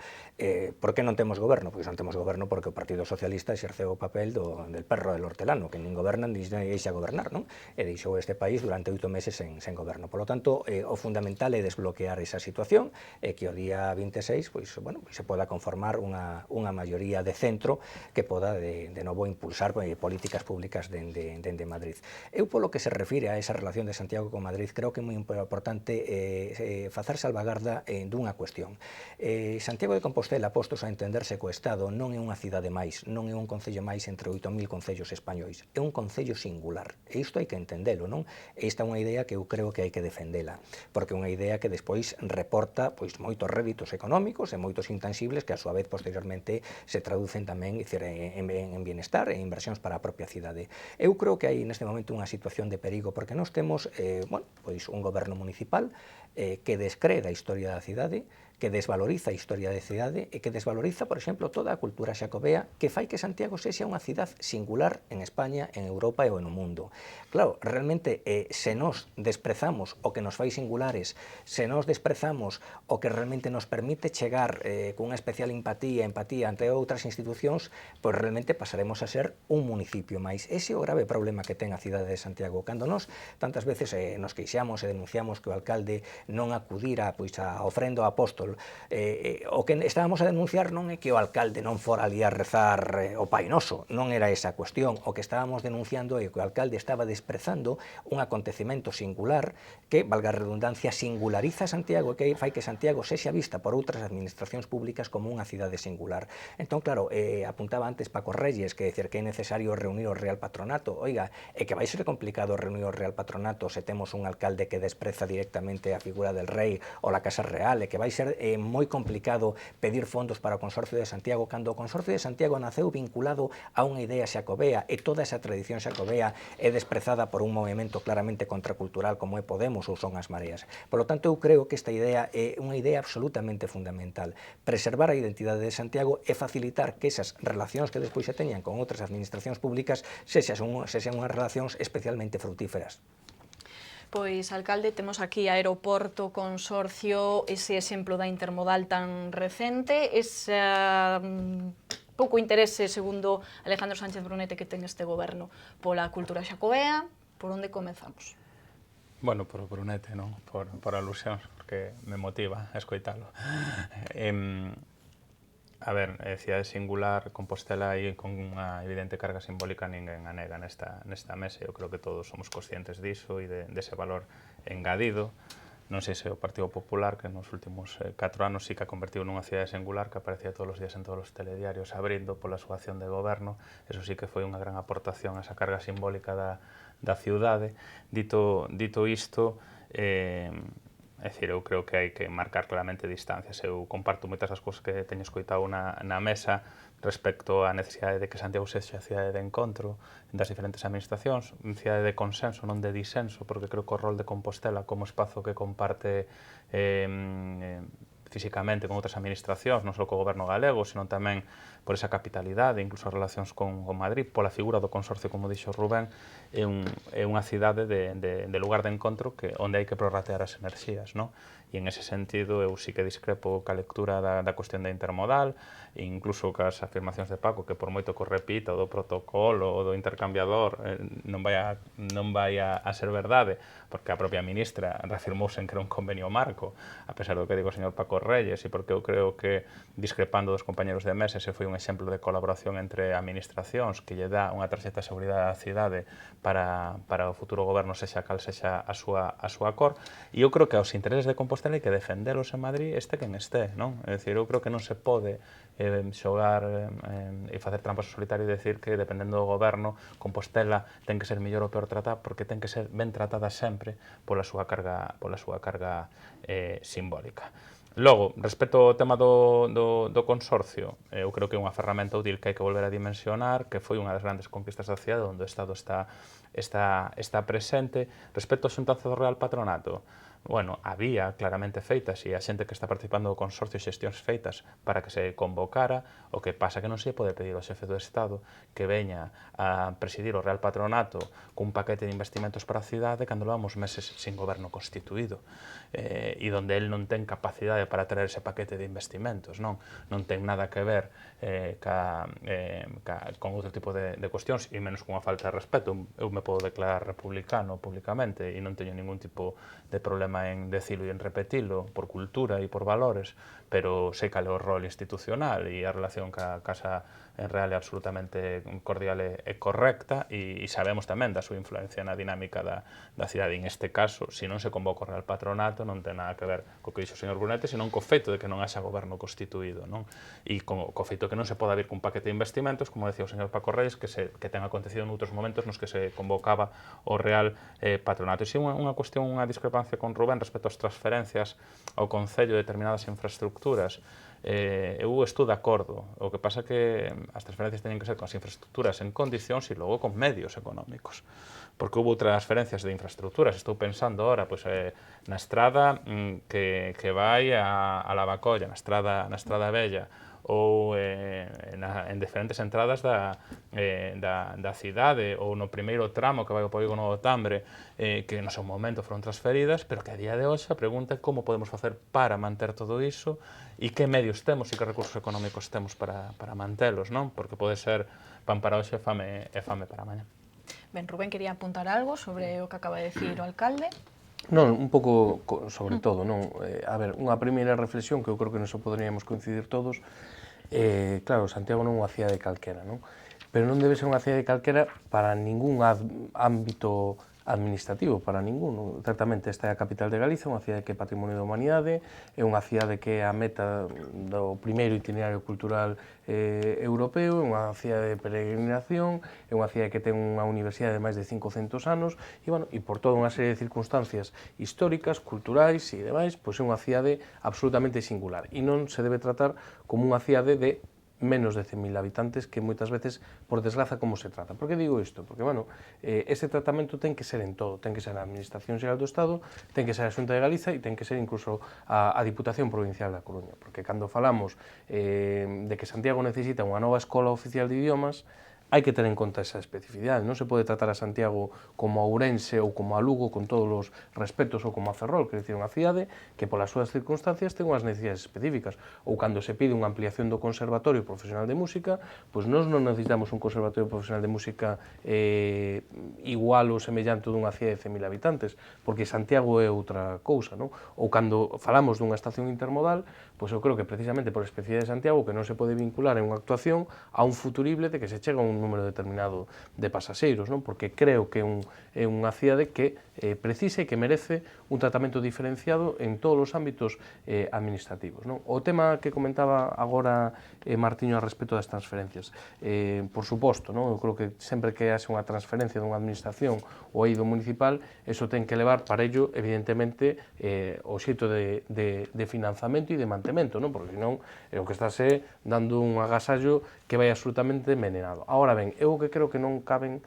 Por que non temos goberno? Pois non temos goberno porque o Partido Socialista exerceu o papel del perro del hortelano, que nin gobernan, nin deixa gobernar gobernar, non? E deixou este país durante 8 meses sen goberno. Por lo tanto, o fundamental é desbloquear esa situación e que o día 26 pois, bueno, se poda conformar unha maioría de centro que poda de novo impulsar políticas públicas dende Madrid. Eu, polo que se refire a esa relación de Santiago con Madrid, creo que é moi importante facer salvagarda dunha cuestión. Santiago de Compostela, postos a entenderse co Estado, non é unha cidade máis, non é un concello máis entre 8.000 concellos españois, é un concello singular, e isto hai que entendelo, non? Esta é unha idea que eu creo que hai que defendela, porque é unha idea que despois reporta pois moitos réditos económicos e moitos intangibles que a súa vez posteriormente se traducen tamén en bienestar e inversións para a propia cidade. Eu creo que hai neste momento unha situación de perigo porque nós temos pois un goberno municipal que descree da historia da cidade, que desvaloriza a historia da cidade e que desvaloriza, por exemplo, toda a cultura xacobea que fai que Santiago sexa unha cidade singular en España, en Europa e no mundo. Claro, realmente, se nos desprezamos o que nos fai singulares, se nos desprezamos o que realmente nos permite chegar cunha especial empatía ante outras institucións, pois realmente pasaremos a ser un municipio máis. Ese é o grave problema que ten a cidade de Santiago. Cando nos tantas veces nos queixamos e denunciamos que o alcalde non acudira pois a ofrenda ao apóstol, o que estábamos a denunciar non é que o alcalde non fora ali a rezar o Pai Noso, non era esa a cuestión. O que estábamos denunciando é que o alcalde estaba desprezando un acontecemento singular que, valga a redundancia, singulariza Santiago e que fai que Santiago sexa vista por outras administracións públicas como unha cidade singular. Entón, claro, apuntaba antes Paco Reyes que decir que é necesario reunir o Real Patronato. Oiga, é que vai ser complicado reunir o Real Patronato se temos un alcalde que despreza directamente a figura del rei ou la Casa Real, e que vai ser moi complicado pedir fondos para o Consorcio de Santiago cando o Consorcio de Santiago naceu vinculado a unha idea xacobea e toda esa tradición xacobea é desprezada por un movimento claramente contracultural como é Podemos ou son as Mareas. Por lo tanto, eu creo que esta idea é unha idea absolutamente fundamental. Preservar a identidade de Santiago e facilitar que esas relacións que despois se teñan con outras administracións públicas sexan unhas relacións especialmente frutíferas. Pois, alcalde, temos aquí aeroporto, consorcio, ese exemplo da intermodal tan recente, ese pouco interese, segundo Alejandro Sánchez Brunete, que ten este goberno pola cultura xacobea. Por onde comezamos? Bueno, por Brunete, non? Por alusións, porque me motiva a escoitalo. A ver, cidade singular, Compostela aí con unha evidente carga simbólica ninguén a nega nesta mesa. Eu creo que todos somos conscientes diso e dese valor engadido. Non sei se o Partido Popular, que nos últimos 4 anos sí que a convertiu nunha cidade singular que aparecía todos os días en todos os telediarios abrindo pola súa acción de goberno. Eso sí que foi unha gran aportación a esa carga simbólica da ciudade. Dito isto, é dicir, eu creo que hai que marcar claramente distancias. Eu comparto moitas das cousas que teño escoitado na mesa respecto á necesidade de que Santiago sexa a cidade de encontro das diferentes administracións, unha cidade de consenso, non de disenso, porque creo que o rol de Compostela como espazo que comparte físicamente con outras administracións, non só co goberno galego, sino tamén por esa capitalidade, incluso as relacións con Madrid, pola figura do consorcio, como dixo Rubén, é unha cidade de lugar de encontro onde hai que prorratear as enerxías, non? E en ese sentido eu sí que discrepo ca lectura da cuestión da intermodal, e incluso cas afirmacións de Paco, que por moito que o repita, o do protocolo, o do intercambiador, non vai a ser verdade, porque a propia ministra reafirmouse en que era un convenio marco, a pesar do que digo o señor Paco Reyes, e porque eu creo que, discrepando dos compañeros de mesa, ese foi un exemplo de colaboración entre administracións que lle dá unha tarxeta de seguridade á cidade para o futuro goberno, sexa cal sexa a súa cor. E eu creo que aos intereses de Compostela hai que defendelos en Madrid este quen este, non? É dicir, eu creo que non se pode xogar e facer trampas ao solitario e decir que, dependendo do goberno, Compostela ten que ser mellor ou peor tratada, porque ten que ser ben tratada sempre pola súa carga simbólica. Logo, respecto ao tema do consorcio, eu creo que é unha ferramenta útil que hai que volver a dimensionar, que foi unha das grandes conquistas da cidade, onde o Estado está presente. Respecto ao xuntanza do Real Patronato, bueno, había claramente feitas e a xente que está participando do consorcio xestións feitas para que se convocara, o que pasa que non se pode pedir ao xefe do Estado que veña a presidir o Real Patronato cun paquete de investimentos para a cidade cando levamos meses sin goberno constituído e donde el non ten capacidade para traer ese paquete de investimentos, non ten nada que ver con outro tipo de cuestións e menos cunha falta de respeto. Eu me podo declarar republicano públicamente e non teño ningún tipo de problema en decilo e en repetilo por cultura e por valores, pero sei cal é o rol institucional e a relación ca Casa Real é absolutamente cordial e correcta e sabemos tamén da súa influencia na dinámica da cidade. En este caso, se non se convoca o Real Patronato, non ten nada que ver co que dixo o señor Brunete, senón co feito de que non haxa goberno constituído, non? E co feito de que non se poda vir cun paquete de investimentos, como decía o señor Paco Reyes, que ten acontecido en outros momentos nos que se convocaba o Real Patronato. E se unha cuestión, unha discrepancia con Rubén respecto ás transferencias ao Concello de determinadas infraestructuras, eu estou de acordo, o que pasa que as transferencias teñen que ser con as infraestructuras en condicións e logo con medios económicos, porque houve transferencias de infraestructuras. Estou pensando ahora na estrada que vai a Lavacolla, na estrada Bella, ou en diferentes entradas da cidade, ou no primeiro tramo que vai ao polígono do Tambre, que no seu momento foron transferidas, pero que a día de hoxe a pregunta é como podemos facer para manter todo iso e que medios temos e que recursos económicos temos para mantelos, non? Porque pode ser pan para hoxe e fame para mañá. Ben, Rubén quería apuntar algo sobre o que acaba de decir o alcalde. Non, un pouco sobre todo, non? A ver, unha primeira reflexión que eu creo que non se poderíamos coincidir todos. Claro, Santiago non é unha cidade calquera, non? Pero non debe ser unha cidade calquera para ningún ámbito administrativo, para ningún. Certamente esta é a capital de Galicia, unha cidade que é patrimonio da humanidade, é unha cidade que é a meta do primeiro itinerario cultural europeo, é unha cidade de peregrinación, é unha cidade que ten unha universidade de máis de 500 anos e, bueno, e por toda unha serie de circunstancias históricas, culturais e demais, pois é unha cidade absolutamente singular e non se debe tratar como unha cidade de menos de 100.000 habitantes, que moitas veces, por desgraza, como se trata. Por que digo isto? Porque, bueno, ese tratamento ten que ser en todo, ten que ser a Administración Xeral do Estado, ten que ser a Xunta de Galiza e ten que ser incluso a Diputación Provincial da Coruña, porque cando falamos de que Santiago necesita unha nova escola oficial de idiomas, hai que ter en conta esa especificidade. Non se pode tratar a Santiago como a Ourense ou como a Lugo con todos os respetos ou como a Ferrol, que é dicir, unha cidade que polas súas circunstancias ten unhas necesidades específicas. Ou cando se pide unha ampliación do Conservatorio Profesional de Música, pois nós non necesitamos un Conservatorio Profesional de Música igual ou semellante dunha cidade de 100.000 habitantes, porque Santiago é outra cousa, non? Ou cando falamos dunha estación intermodal, pois eu creo que precisamente por especialidade de Santiago que non se pode vincular en unha actuación a un futurible de que se chega a un número determinado de pasaxeiros, non? Porque creo que é unha cidade que precisa e que merece un tratamento diferenciado en todos os ámbitos administrativos, non? O tema que comentaba agora Martiño a respecto das transferencias, por suposto, non? Eu creo que sempre que haxe unha transferencia dunha administración ou eido municipal, eso ten que levar para ello, evidentemente, o xeito de financiamento e de mantemento, non? Porque senón é o que estáse dando un agasallo que vai absolutamente envenenado. Agora ben, eu que creo que non caben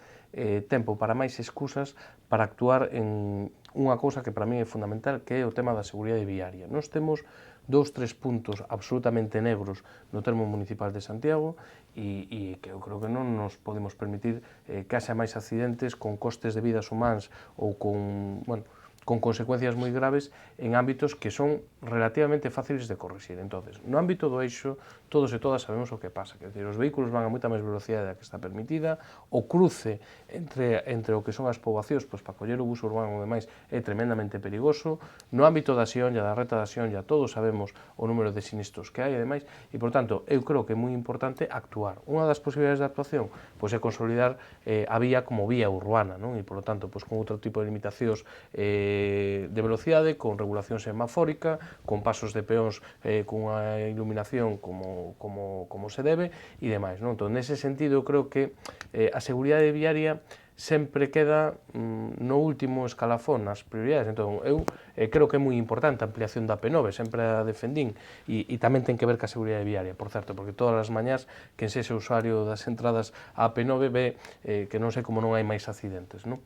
tempo para máis excusas para actuar en unha cousa que para mí é fundamental, que é o tema da seguridade viaria. Nós temos 2-3 puntos absolutamente negros no termo municipal de Santiago e que eu creo que non nos podemos permitir que haxa máis accidentes con costes de vidas humanas ou con, bueno, con consecuencias moi graves en ámbitos que son relativamente fáciles de corrixir. Entonces, no ámbito do eixo, todos e todas sabemos o que pasa, que os vehículos van a moita máis velocidade da que está permitida, o cruce entre o que son as poboacións, pois para coller o bus urbano e demais é tremendamente perigoso, no ámbito da Xeonlla, da reta da Xeonlla, todos sabemos o número de sinistros que hai e demais, e, por tanto, eu creo que é moi importante actuar. Unha das posibilidades de actuación pois é consolidar a vía como vía urbana, non? E, por tanto, pois con outro tipo de limitacións de velocidade, con regulación semafórica, con pasos de peóns con unha iluminación como se debe e demais, non? Entón, nese sentido, eu creo que a seguridade viaria sempre queda no último escalafón nas prioridades. Entón, eu creo que é moi importante a ampliación da P9, sempre a defendín, e tamén ten que ver ca seguridade viaria, por certo, porque todas as mañás, quen sexe usuario das entradas á P9 ve que non sei como non hai máis accidentes, non?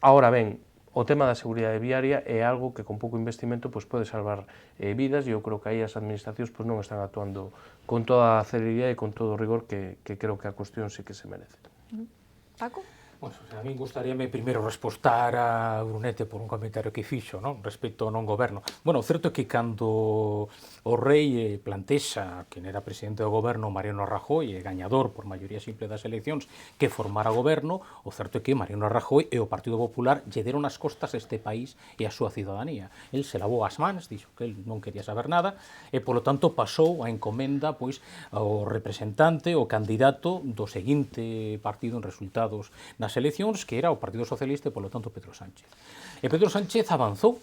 Ahora ben, o tema da seguridade viaria é algo que con pouco investimento pois, pode salvar vidas, e eu creo que aí as administracións pois, non están actuando con toda a celeridade e con todo o rigor que creo que a cuestión sí que se merece. Paco? Bueno, a mí gustaríame primeiro respostar a Brunete por un comentario que fixo, non? Respecto ao non goberno. Bueno, o certo é que cando o rei plantexa quen era presidente do goberno Mariano Rajoy e gañador por maioría simple das eleccións que formara goberno, o certo é que Mariano Rajoy e o Partido Popular lle deron as costas a este país e a súa ciudadanía. El se lavou as mans, dixo que el non quería saber nada e polo tanto pasou a encomenda pois ao representante, o candidato do seguinte partido en resultados nas eleccións, que era o Partido Socialista e, polo tanto, Pedro Sánchez. E Pedro Sánchez avanzou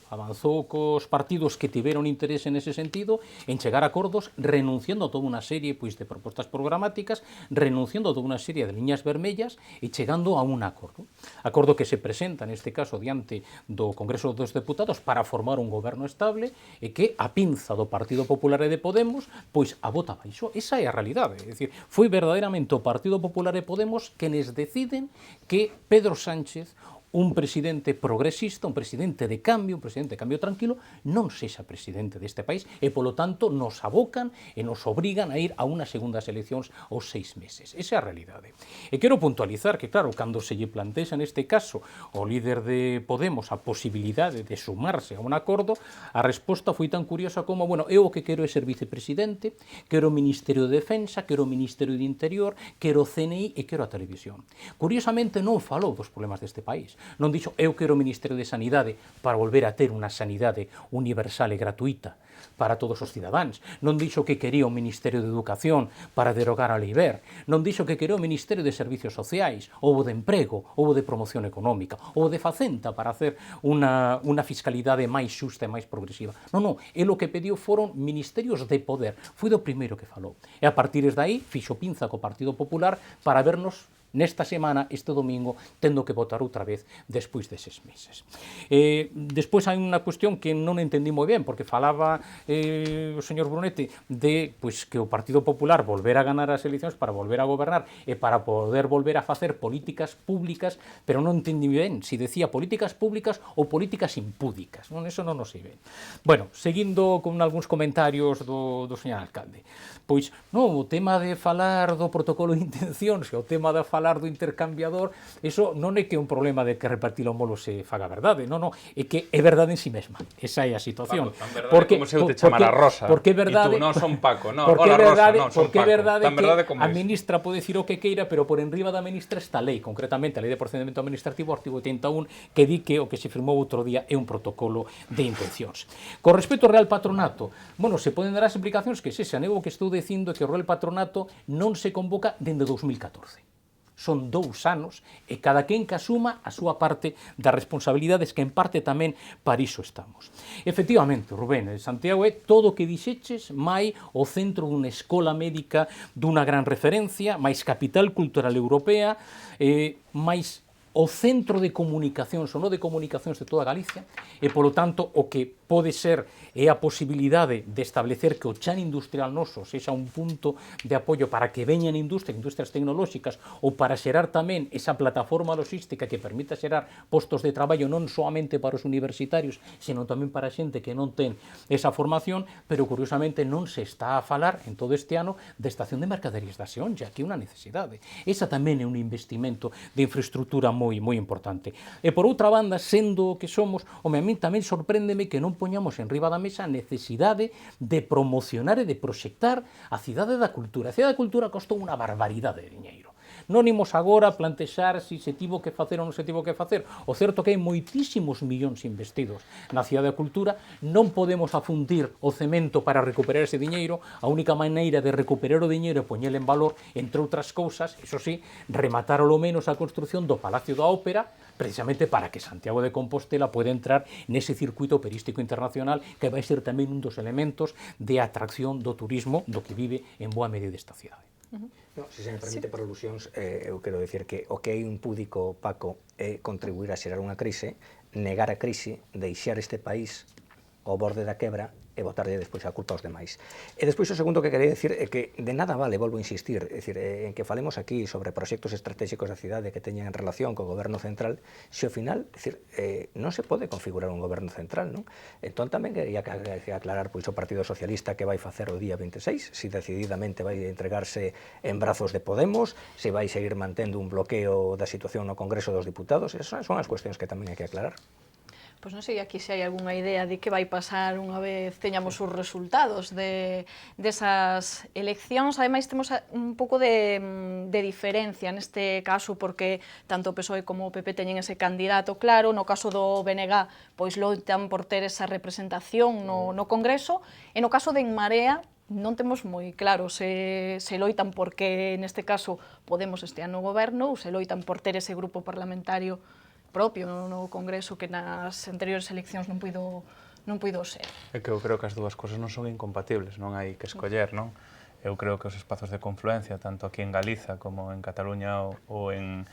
cos partidos que tiveron interese nese sentido en chegar a acordos, renunciando a toda unha serie pois, de propostas programáticas, renunciando a toda unha serie de liñas vermellas e chegando a un acordo. Acordo que se presenta, neste caso, diante do Congreso dos Deputados para formar un goberno estable e que a pinza do Partido Popular e de Podemos pois a bota baixo. Esa é a realidade. É dicir, foi verdadeiramente o Partido Popular e Podemos quenes deciden que Pedro Sánchez, un presidente progresista, un presidente de cambio tranquilo, non sexa presidente deste país e, polo tanto, nos abocan e nos obrigan a ir a unhas segundas eleccións aos 6 meses. Esa é a realidade. E quero puntualizar que, claro, cando se lle plantexa neste caso o líder de Podemos a posibilidade de sumarse a un acordo, a resposta foi tan curiosa como, bueno, eu o que quero é ser vicepresidente, quero o Ministerio de Defensa, quero o Ministerio de Interior, quero o CNI e quero a televisión. Curiosamente non falou dos problemas deste país. Non dixo, eu quero o Ministerio de Sanidade para volver a ter unha sanidade universal e gratuita para todos os cidadáns. Non dixo que quería o Ministerio de Educación para derogar a Lei Wert. Non dixo que quería o Ministerio de Servicios Sociais, ou de Emprego, ou de Promoción Económica, ou de Facenta para hacer unha fiscalidade máis xusta e máis progresiva. Non, el o que pediu foron ministerios de poder. Foi do primeiro que falou. E a partir de aí, fixo pinza co Partido Popular para vernos nesta semana, este domingo, tendo que votar outra vez despois deses meses. Despois hai unha cuestión que non entendí moi ben, porque falaba o señor Brunete de pois, que o Partido Popular volver a ganar as eleccións para volver a gobernar e para poder volver a facer políticas públicas, pero non entendí ben se decía políticas públicas ou políticas impúdicas. Non, eso non o sei ben. Bueno, seguindo con algúns comentarios do señor alcalde. Pois, non, o tema de falar do protocolo de intencións e o tema de falar do intercambiador, eso non é que un problema de que repartir o molo se faga verdade, non, é que é verdade en si mesma. Esa é a situación. Paco, tan verdade porque, como se eu te chamara Rosa. Porque é verdade, e tú non son Paco, non, hola Rosa, non son porque Paco. É verdade tan verdade que a ministra pode dicir o que queira, pero por enriba da ministra está a lei, concretamente a Lei de Procedimento Administrativo, artigo 81, que di que o que se firmou outro día é un protocolo de intencións. Con respecto ao Real Patronato, bueno, se poden dar as explicacións que sexan. Eu o que estou dicindo é que o Real Patronato non se convoca dende 2014. Son 2 anos e cada quen que asuma a súa parte das responsabilidades que en parte tamén para iso estamos. Efectivamente, Rubén, Santiago é todo o que dixeches, mai o centro dunha escola médica dunha gran referencia, máis capital cultural europea, máis o centro de comunicacións ou non de comunicacións de toda Galicia e, polo tanto, o que pode ser é a posibilidade de establecer que o chan industrial noso sexa un punto de apoio para que veñan industrias tecnolóxicas ou para xerar tamén esa plataforma logística que permita xerar postos de traballo non soamente para os universitarios, senón tamén para a xente que non ten esa formación, pero curiosamente non se está a falar en todo este ano de estación de mercaderías da Seonlla, que é unha necesidade. Esa tamén é un investimento de infraestructura moi importante. E por outra banda, sendo o que somos, a mí tamén sorpréndeme que non poñamos en riba da mesa a necesidade de promocionar e de proxectar a cidade da cultura. A cidade da cultura costou unha barbaridade de diñeiro. Non imos agora a plantexar se tivo que facer ou non se tivo que facer. O certo que hai moitísimos millóns investidos na cidade da cultura. Non podemos afundir o cemento para recuperar ese diñeiro. A única maneira de recuperar o diñeiro é poñelo en valor, entre outras cousas, iso sí, rematar ao menos a construción do Palacio da Ópera, precisamente para que Santiago de Compostela pueda entrar nese circuito operístico internacional que vai ser tamén un dos elementos de atracción do turismo do que vive en boa medida esta cidade. No, se me permite, por alusións, eu quero dicir que o que é impúdico, Paco, é contribuir a xerar unha crise, negar a crise, deixar este país ao borde da quebra e botarlle despois a culpa aos demais. E despois o segundo que quería dicir é que de nada vale, volvo a insistir, é dicir, en que falemos aquí sobre proxectos estratégicos da cidade que teñan relación co goberno central, se ao final, é dicir, non se pode configurar un goberno central, non? Entón tamén quería aclarar pois o Partido Socialista que vai facer o día 26, se decididamente vai entregarse en brazos de Podemos, se vai seguir mantendo un bloqueo da situación no Congreso dos Diputados, esas son as cuestións que tamén hai que aclarar. Pois non sei aquí se hai algunha idea de que vai pasar unha vez teñamos os resultados desas eleccións. Ademais, temos un pouco de diferencia neste caso, porque tanto o PSOE como o PP teñen ese candidato claro. No caso do BNG, pois loitan por ter esa representación no Congreso. E no caso de En Marea, non temos moi claro se loitan porque, neste caso, Podemos estean no goberno ou se loitan por ter ese grupo parlamentario propio no Congreso que nas anteriores eleccións non puido ser. É que eu creo que as dúas cousas non son incompatibles, non hai que escoller, non? Eu creo que os espazos de confluencia, tanto aquí en Galiza como en Cataluña ou en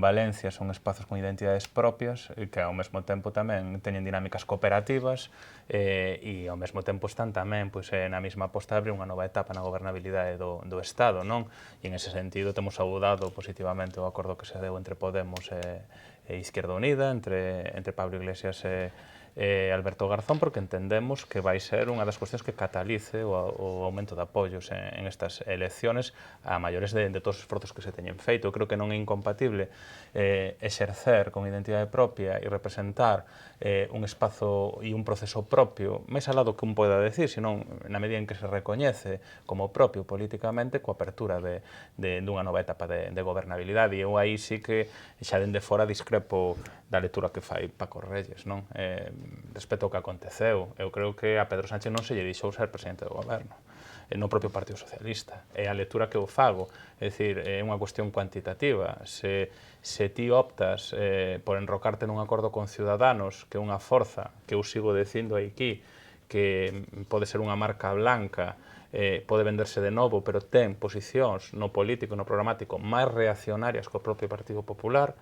Valencia, son espazos con identidades propias e que ao mesmo tempo tamén teñen dinámicas cooperativas e ao mesmo tempo están tamén na mesma aposta de abrir unha nova etapa na gobernabilidade do Estado, non? E en ese sentido temos saudado positivamente o acordo que se deu entre Podemos e Izquierda Unida, entre Pablo Iglesias e Alberto Garzón, porque entendemos que vai ser unha das cuestións que catalice o aumento de apoios en estas elecciones a maiores de todos os esforzos que se teñen feito. Eu creo que non é incompatible exercer con identidade propia e representar un espazo e un proceso propio, máis alado que un poida decir, senón na medida en que se recoñece como propio políticamente coa apertura dunha nova etapa de gobernabilidade. E eu aí sí que xa dende fora discrepo da lectura que fai Paco Reyes, non? Respecto ao que aconteceu, eu creo que a Pedro Sánchez non se lle deixou ser presidente do goberno no propio Partido Socialista. É a lectura que eu fago, é dicir, é unha cuestión cuantitativa. Se ti optas por enrocarte nun acordo con Ciudadanos, que é unha forza, que eu sigo dicindo aquí, que pode ser unha marca blanca, pode venderse de novo, pero ten posicións no político e no programático máis reaccionarias co propio Partido Popular,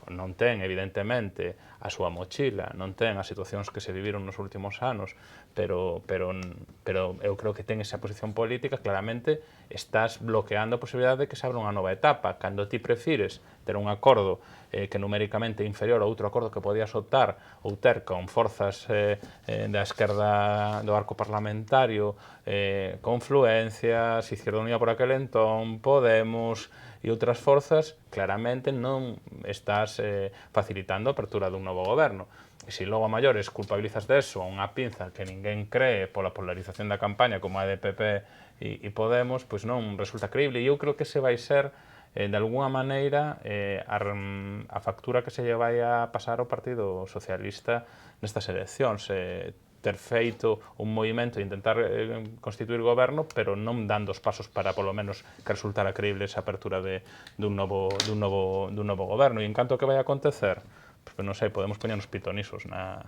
non ten, evidentemente, a súa mochila, non ten as situacións que se viviron nos últimos anos, pero eu creo que ten esa posición política, claramente estás bloqueando a posibilidade de que se abra unha nova etapa. Cando ti prefires ter un acordo que numéricamente é inferior a outro acordo que podías optar ou ter con forzas da esquerda do arco parlamentario, Confluencias, Izquierda Unida por aquel entón, Podemos e outras forzas, claramente non estás facilitando a apertura dun novo goberno. E se logo a maiores culpabilizas deso a unha pinza que ninguén cree pola polarización da campaña como a de PP e Podemos, pois non resulta creíble. E eu creo que ese vai ser, de alguna maneira, a factura que se lle vai a pasar ao Partido Socialista nestas eleccións. Ter feito un movimento de intentar constituir goberno, pero non dando os pasos para, polo menos, que resultara creíble esa apertura dun novo goberno. E en canto que vai acontecer, porque non sei, podemos poñernos pitonisos na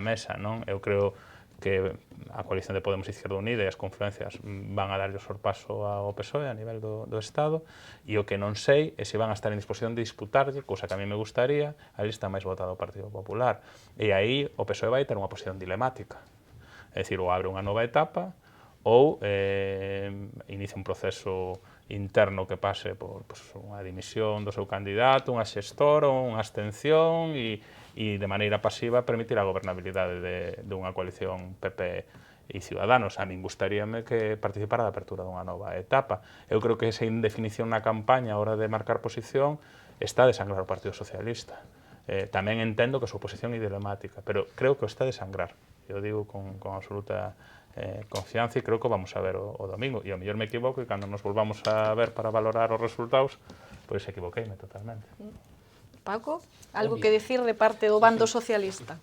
mesa, non? Eu creo que a coalición de Podemos e Izquierda Unida e as confluencias van a darlle o sorpaso ao PSOE a nivel do Estado, e o que non sei é se van a estar en disposición de disputarlle, cousa que a mí me gustaría, a lista máis votada do Partido Popular. E aí o PSOE vai ter unha posición dilemática. É dicir, ou abre unha nova etapa, ou inicia un proceso interno que pase por unha dimisión do seu candidato, unha xestora, unha abstención e de maneira pasiva permitir a gobernabilidade dunha coalición PP e Ciudadanos. A min gustaríame que participara da apertura dunha nova etapa. Eu creo que esa indefinición na campaña a hora de marcar posición está a desangrar o Partido Socialista. Tamén entendo que a súa posición é dilemática, pero creo que o está a desangrar. Eu digo con absoluta confianza e creo que vamos a ver o domingo. E ao mellor me equivoco e cando nos volvamos a ver para valorar os resultados, pois equivoqueime totalmente. Paco, algo que decir de parte do bando socialista?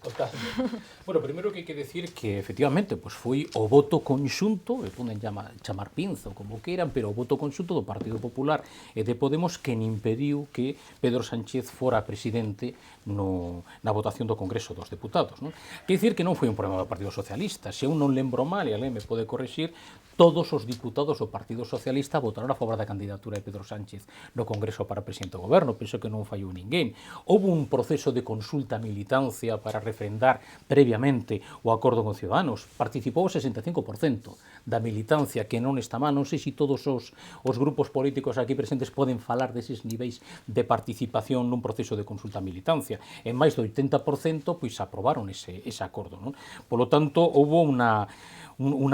Bueno, primeiro que hai que decir que, efectivamente, pois foi o voto conxunto, e poden chamar pinzo, como queiran, pero o voto conxunto do Partido Popular e de Podemos que impediu que Pedro Sánchez fora presidente na votación do Congreso dos Deputados. Quer dicir que non foi un problema do Partido Socialista. Se eu non lembro mal, e alguén me pode corrixir, todos os diputados do Partido Socialista votaron a favor da candidatura de Pedro Sánchez no Congreso para presidente do Goberno, penso que non fallou ninguén. Houve un proceso de consulta a militancia para refrendar previamente o acordo con Ciudadanos, participou o 65% da militancia, que non está mal, non sei se todos os grupos políticos aquí presentes poden falar deses niveis de participación nun proceso de consulta a militancia. En máis do 80% pois aprobaron ese acordo, non? Polo tanto, houve unha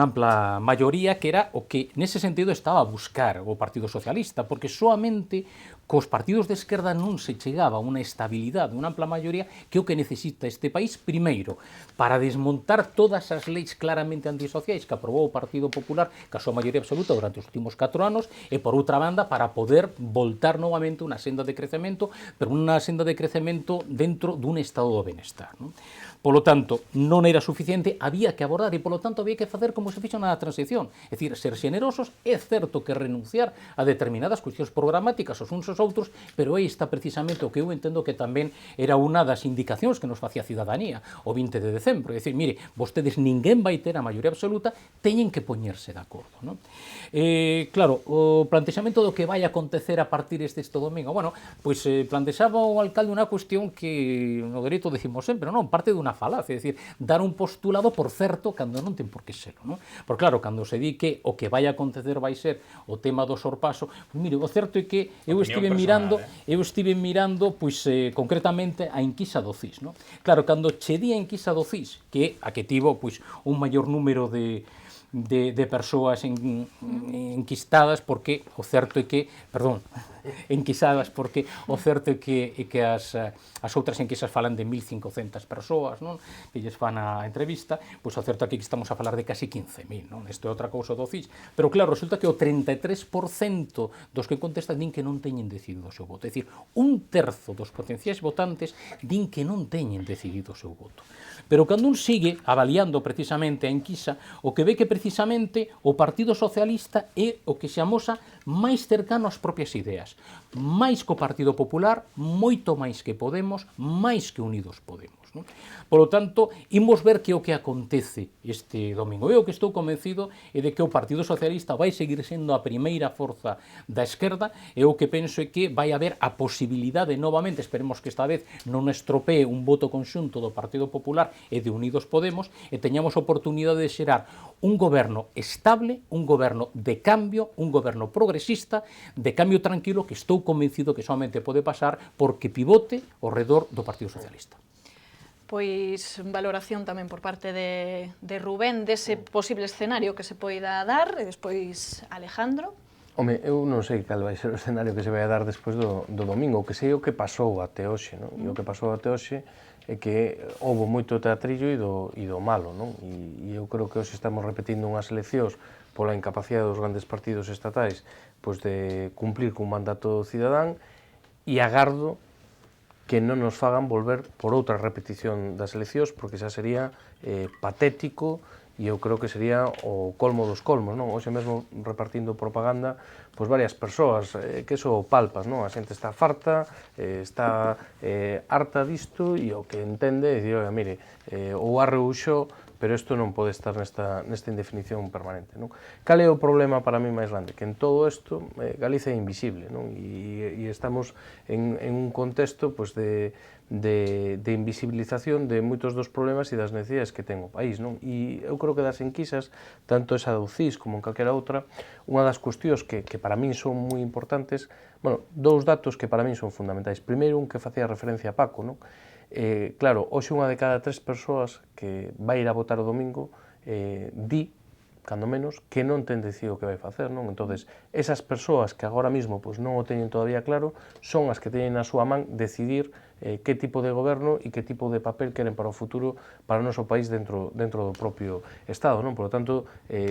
ampla maioría que era o que nese sentido estaba a buscar o Partido Socialista, porque soamente cos partidos de esquerda non se chegaba a unha estabilidade, unha ampla maioría que é o que necesita este país, primeiro, para desmontar todas as leis claramente antisociais que aprobou o Partido Popular, que a súa maioría absoluta durante os últimos 4 anos, e por outra banda, para poder voltar novamente unha senda de crecemento, pero unha senda de crecemento dentro dun estado do benestar, non? Polo tanto, non era suficiente, había que abordar e, polo tanto, había que facer como se fixo na transición, é dicir, ser xenerosos, é certo que renunciar a determinadas cuestións programáticas os uns aos outros, pero aí está precisamente o que eu entendo que tamén era unha das indicacións que nos facía a cidadanía o 20 de decembro, é dicir, mire, vostedes ninguén vai ter a maioría absoluta, teñen que poñerse de acordo, non? Claro, o plantexamento do que vai acontecer a partir deste domingo, bueno, pois plantexaba o alcalde unha cuestión que no dereito decimos sempre, non, parte dunha falacia, é dicir, dar un postulado por certo cando non ten por que serlo, non? Porque claro, cando se di que o que vai acontecer vai ser o tema do sorpaso, pues, mire, o certo é que eu estive mirando, pois concretamente a enquisa do CIS, non? Claro, cando che di a enquisa do CIS, que a que tivo pois un maior número de persoas enquistadas, porque o certo é que, enquisadas, porque o certo é que as outras enquisas falan de 1.500 persoas, non? Que lles fan a entrevista, pois o certo é que estamos a falar de casi 15.000, non? Isto é outra cousa do CIS, pero claro, resulta que o 33% dos que contestan din que non teñen decidido o seu voto, é dicir, un terzo dos potenciais votantes din que non teñen decidido o seu voto. Pero cando un sigue avaliando precisamente a enquisa, o que ve que precisamente o Partido Socialista é o que se amosa máis cercano ás propias ideas, máis co Partido Popular, moito máis que Podemos, máis que Unidos Podemos, non? Polo tanto, imos ver que o que acontece este domingo. Eu que estou convencido é de que o Partido Socialista vai seguir sendo a primeira forza da esquerda, e o que penso é que vai haber a posibilidade novamente, esperemos que esta vez non estropee un voto conxunto do Partido Popular e de Unidos Podemos, e teñamos a oportunidade de xerar un goberno estable, un goberno de cambio, un goberno progresista, de cambio tranquilo, que estou convencido que somente pode pasar porque pivote ao redor do Partido Socialista. Pois valoración tamén por parte de Rubén dese posible escenario que se poida dar, e despois Alejandro. Home, eu non sei cal vai ser o escenario que se vai a dar despois do domingo, o que sei o que pasou até hoxe, non? E o que pasou até hoxe é que houve moito teatrillo e do malo, non? E eu creo que hoxe estamos repetindo unhas eleccións pola incapacidade dos grandes partidos estatais pois de cumplir cun mandato cidadán, e agardo que non nos fagan volver por outra repetición das eleccións, porque xa sería patético, e eu creo que sería o colmo dos colmos, non? Hoxe mesmo repartindo propaganda, pois varias persoas, que eso palpas, non? A xente está farta, está harta disto, e o que entende é dicir, oiga, mire, ou arreuxo, pero isto non pode estar nesta indefinición permanente, non? Cal é o problema para mí máis grande? Que en todo isto Galicia é invisible, non? E estamos en un contexto pois, de invisibilización de moitos dos problemas e das necesidades que ten o país, non? E eu creo que das enquisas, tanto esa do CIS como en calquera outra, unha das cuestións que para min son moi importantes, bueno, dous datos que para min son fundamentais. Primeiro, un que facía referencia a Paco, non? Claro, hoxe unha de cada 3 persoas que vai ir a votar o domingo di, cando menos, que non ten decidido o que vai facer, non? Entonces, esas persoas que agora mesmo pois, non o teñen todavía claro, son as que teñen na súa man decidir que tipo de goberno e que tipo de papel queren para o futuro para o noso país dentro do propio Estado, non? Por lo tanto,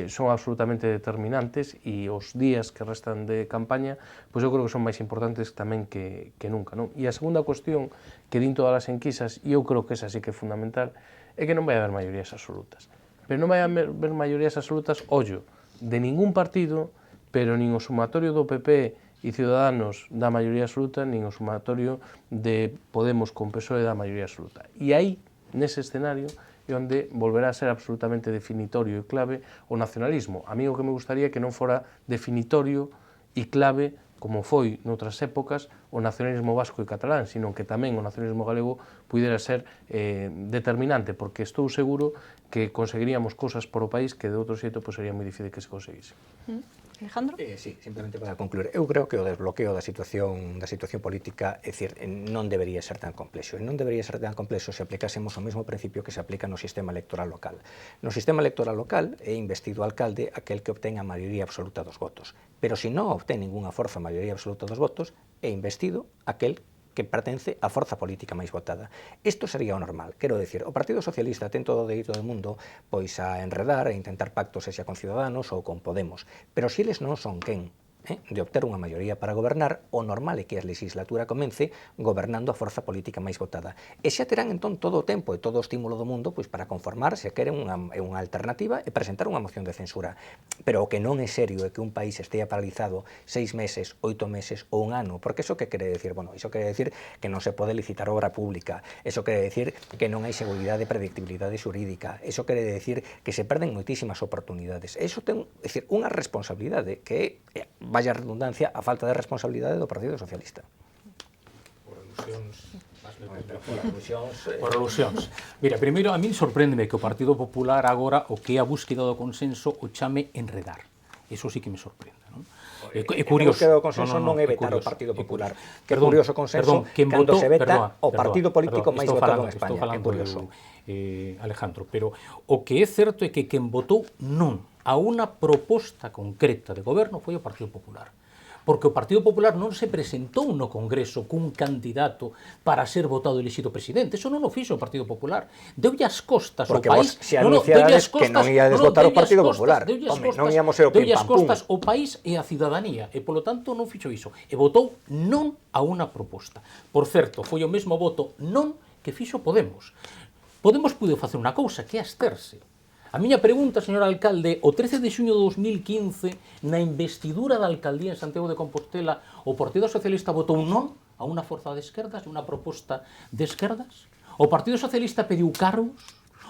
son absolutamente determinantes, e os días que restan de campaña, pois eu creo que son máis importantes tamén que nunca, non? E a segunda cuestión que din todas as enquisas, e eu creo que esa sí que é fundamental, é que non vai haber maiorías absolutas. Pero non vai haber maiorías absolutas, ollo, de ningún partido, pero nin o sumatorio do PP e Ciudadanos da maioría absoluta, nin o sumatorio de Podemos con PSOE da maioría absoluta. E aí, nese escenario, e onde volverá a ser absolutamente definitorio e clave o nacionalismo. A mí o que me gustaría que non fora definitorio e clave como foi noutras épocas o nacionalismo vasco e catalán, sino que tamén o nacionalismo galego pudera ser determinante, porque estou seguro que conseguiríamos cousas por o país que de outro xeito sería moi difícil que se conseguise. Alejandro? Sí, simplemente para concluir. Eu creo que o desbloqueo da situación política, é dicir, non debería ser tan complexo. E non debería ser tan complexo se aplicásemos o mesmo principio que se aplica no sistema electoral local. No sistema electoral local é investido o alcalde aquel que obtén a maioría absoluta dos votos. Pero se non obtén ninguna forza a maioría absoluta dos votos, é investido aquel que pertence á forza política máis votada. Isto sería o normal. Quero dicir, o Partido Socialista ten todo o dereito do mundo pois a enredar e intentar pactos xa con Ciudadanos ou con Podemos, pero se eles non son quen de obter unha maioría para gobernar, o normal é que a legislatura comence gobernando a forza política máis votada. E xa terán entón todo o tempo e todo o estímulo do mundo pois para conformar se queren unha alternativa e presentar unha moción de censura. Pero o que non é serio é que un país estea paralizado 6 meses, 8 meses ou un ano, porque iso que quere decir? Bueno, iso quere decir que non se pode licitar obra pública, iso quere decir que non hai seguridade e predictibilidade xurídica, iso quere decir que se perden moitísimas oportunidades. Iso ten, é dicir, unha responsabilidade que é, vaya redundancia, a falta de responsabilidade do Partido Socialista. Por alusións. Mira, primeiro, a min sorpréndeme que o Partido Popular agora o que é a búsqueda do consenso o chame enredar. Eso sí que me sorprende, non? É curioso. A búsqueda do consenso non é vetar o Partido Popular. Que curioso consenso cando se veta o partido político máis votado en España. É curioso. Alejandro, pero o que é certo é que quen votou non a unha proposta concreta de goberno foi o Partido Popular. Porque o Partido Popular non se presentou no Congreso cun candidato para ser votado e elexido presidente. Eso non o fixo o Partido Popular. Deulle as costas ao país... Porque vos se anunciades que non iades votar o Partido Popular. Home, non íamos ser o pim pam pum. Deulle as costas ao país e a cidadanía. E, polo tanto, non fixo iso. E votou non a unha proposta. Por certo, foi o mesmo voto non que fixo Podemos. Podemos puido facer unha cousa, que é absterse. A miña pregunta, señor alcalde, o 13 de xuño de 2015, na investidura da alcaldía en Santiago de Compostela, o Partido Socialista votou non a unha forza de esquerdas, unha proposta de esquerdas? O Partido Socialista pediu cargos?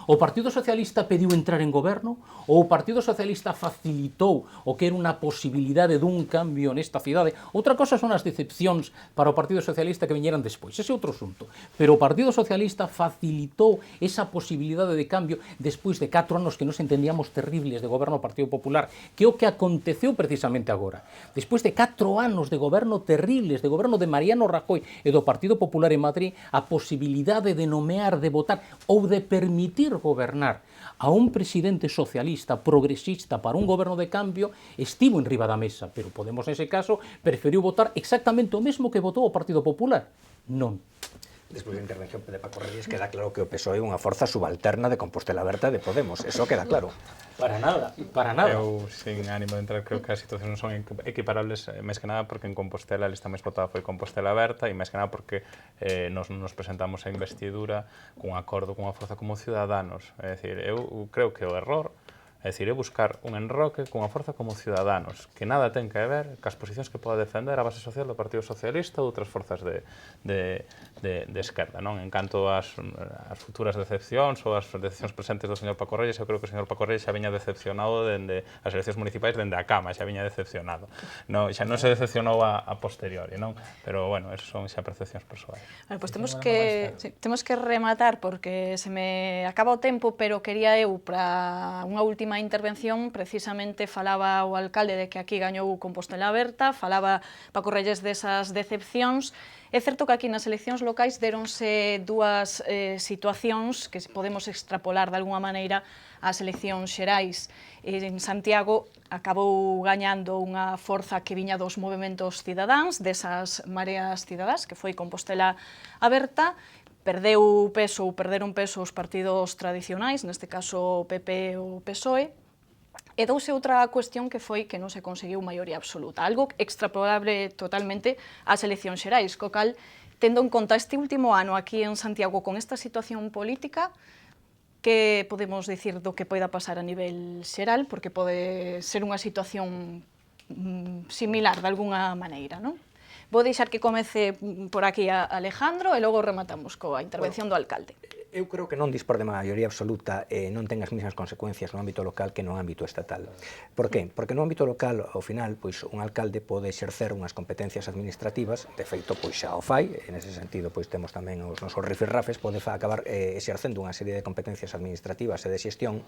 O Partido Socialista pediu entrar en goberno? Ou o Partido Socialista facilitou o que era unha posibilidade dun cambio nesta cidade? Outra cosa son as decepcións para o Partido Socialista que viñeran despois, ese é outro asunto. Pero o Partido Socialista facilitou esa posibilidade de cambio despois de 4 anos que nos entendíamos terribles de goberno do Partido Popular, que é o que aconteceu precisamente agora. Despois de 4 anos de goberno terribles, de goberno de Mariano Rajoy e do Partido Popular en Madrid, a posibilidade de nomear, de votar ou de permitir gobernar a un presidente socialista progresista para un goberno de cambio estivo en riba da mesa, pero Podemos nese caso preferiu votar exactamente o mesmo que votou o Partido Popular. Non. Despois da intervención de Paco Reyes queda claro que o PSOE é unha forza subalterna de Compostela Aberta de Podemos, eso queda claro. Para nada, para nada. Eu, sin ánimo de entrar, creo que as situacións non son equiparables, máis que nada porque en Compostela a lista máis votada foi Compostela Aberta e máis que nada porque nos presentamos a investidura cun acordo cunha forza como Ciudadanos. É dicir, eu creo que o error é dicir, é buscar un enroque cunha forza como Ciudadanos, que nada ten que ver cas posicións que poda defender a base social do Partido Socialista ou outras forzas de esquerda, non? En canto ás futuras decepcións ou as decepcións presentes do señor Paco Reyes, eu creo que o señor Paco Reyes xa viña decepcionado dende as eleccións municipais dende a cama, xa viña decepcionado. Non, xa non se decepcionou a posteriori, non? Pero, bueno, eso son xa percepcións persoais. Bueno, pues temos que rematar porque se me acaba o tempo, pero quería eu para unha última intervención, precisamente falaba o alcalde de que aquí gañou Compostela Aberta, falaba Paco Reyes desas decepcións. É certo que aquí nas eleccións locais deronse dúas situacións que podemos extrapolar de alguma maneira ás eleccións xerais. En Santiago acabou gañando unha forza que viña dos movementos cidadáns, desas mareas cidadás, que foi Compostela Aberta, perderon peso os partidos tradicionais, neste caso o PP e o PSOE, e douse outra cuestión que foi que non se conseguiu maioría absoluta, algo extrapolable totalmente ás eleccións xerais, co cal, tendo en conta este último ano aquí en Santiago con esta situación política, que podemos dicir do que poida pasar a nivel xeral, porque pode ser unha situación similar de alguna maneira, non? Vou deixar que comece por aquí a Alejandro e logo rematamos coa intervención do alcalde. Eu creo que non dispor de maioría absoluta non ten as mesmas consecuencias no ámbito local que no ámbito estatal. Por qué? Porque no ámbito local, ao final, pois un alcalde pode exercer unhas competencias administrativas, de feito, pois xa o fai, en ese sentido, pois temos tamén os nosos rifirrafes, pode acabar exercendo unha serie de competencias administrativas e de xestión,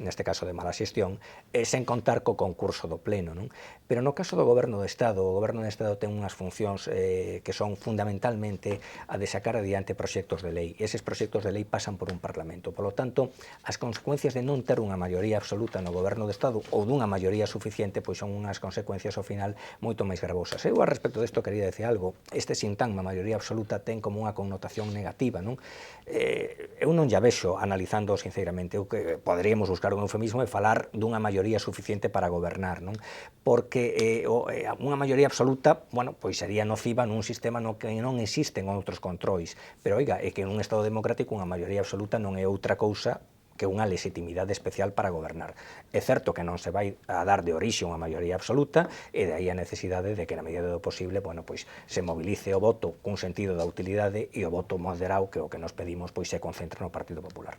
neste caso de mala xestión, sen contar co concurso do pleno, non? Pero no caso do Goberno do Estado, o Goberno do Estado ten unhas funcións que son fundamentalmente a de sacar adiante proxectos de lei. Eses proxectos de lei pasan por un Parlamento. Por lo tanto, as consecuencias de non ter unha maioría absoluta no Goberno do Estado ou dunha maioría suficiente, pois son unhas consecuencias ao final moito máis gravosas. Eu, a respecto desto, quería decir algo. Este sintagma maioría absoluta ten como unha connotación negativa, non? Eu non lla vexo analizando sinceramente. Eu que poderíamos buscar un eufemismo e falar dunha maioría suficiente para gobernar, non? Porque unha maioría absoluta, bueno, pois sería nociva nun sistema no que non existen outros controis. Pero, oiga, é que en un Estado democrático unha maioría absoluta non é outra cousa que unha legitimidade especial para gobernar. É certo que non se vai a dar de orixe unha maioría absoluta e de aí a necesidade de que na medida do posible, bueno, pois se movilice o voto cun sentido da utilidade e o voto moderado que o que nos pedimos pois se concentre no Partido Popular.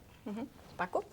Paco?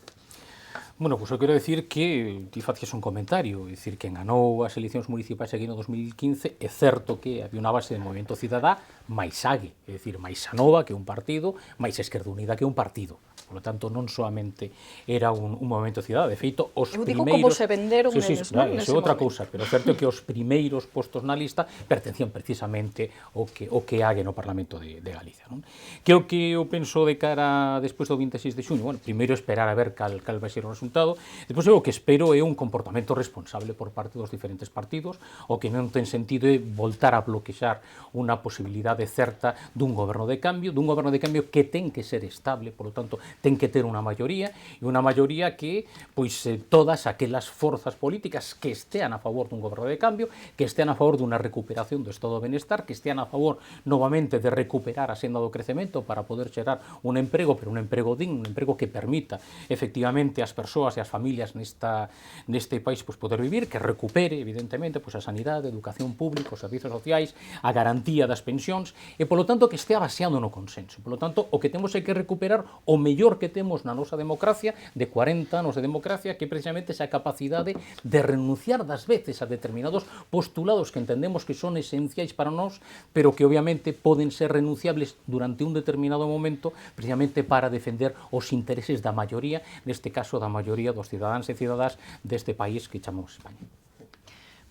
Bueno, pois eu quero decir que ti facies un comentario, dicir que ganou as eleccións municipais aquí no 2015, é certo que había unha base de Movimento Cidadá máis ague, é dicir, máis Anova que un partido, máis Esquerda Unida que un partido. Por lo tanto, non solamente era un Movimento Cidadá, de feito, os eu digo primeiros... como se venderon eles, non? Isso é outra cousa, pero é certo que os primeiros postos na lista pertencían precisamente o que hague no Parlamento de Galicia. Non? Que o que eu penso de cara despois do 26 de xuño? Bueno, primeiro esperar a ver cal vai ser o resultado, despois o que espero é un comportamento responsable por parte dos diferentes partidos, o que non ten sentido é voltar a bloquear unha posibilidade certa dun goberno de cambio que ten que ser estable, por lo tanto, ten que ter unha maioría, e unha maioría que, pois, todas aquelas forzas políticas que estean a favor dun goberno de cambio, que estean a favor dunha recuperación do estado de benestar, que estean a favor, novamente, de recuperar a senda do crecemento para poder xerar un emprego, pero un emprego digno, un emprego que permita, efectivamente, ás persoas e ás familias neste país pois, poder vivir, que recupere, evidentemente, pois, a sanidade, a educación pública, os servizos sociais, a garantía das pensións, e, polo tanto, que estea baseado no consenso. Por lo tanto, o que temos é que recuperar o mellor que temos na nosa democracia, de 40 anos de democracia, que precisamente esa capacidade de renunciar das veces a determinados postulados que entendemos que son esenciais para nós, pero que obviamente poden ser renunciables durante un determinado momento, precisamente para defender os intereses da maioría, neste caso da maioría dos cidadáns e cidadás deste país que chamamos España.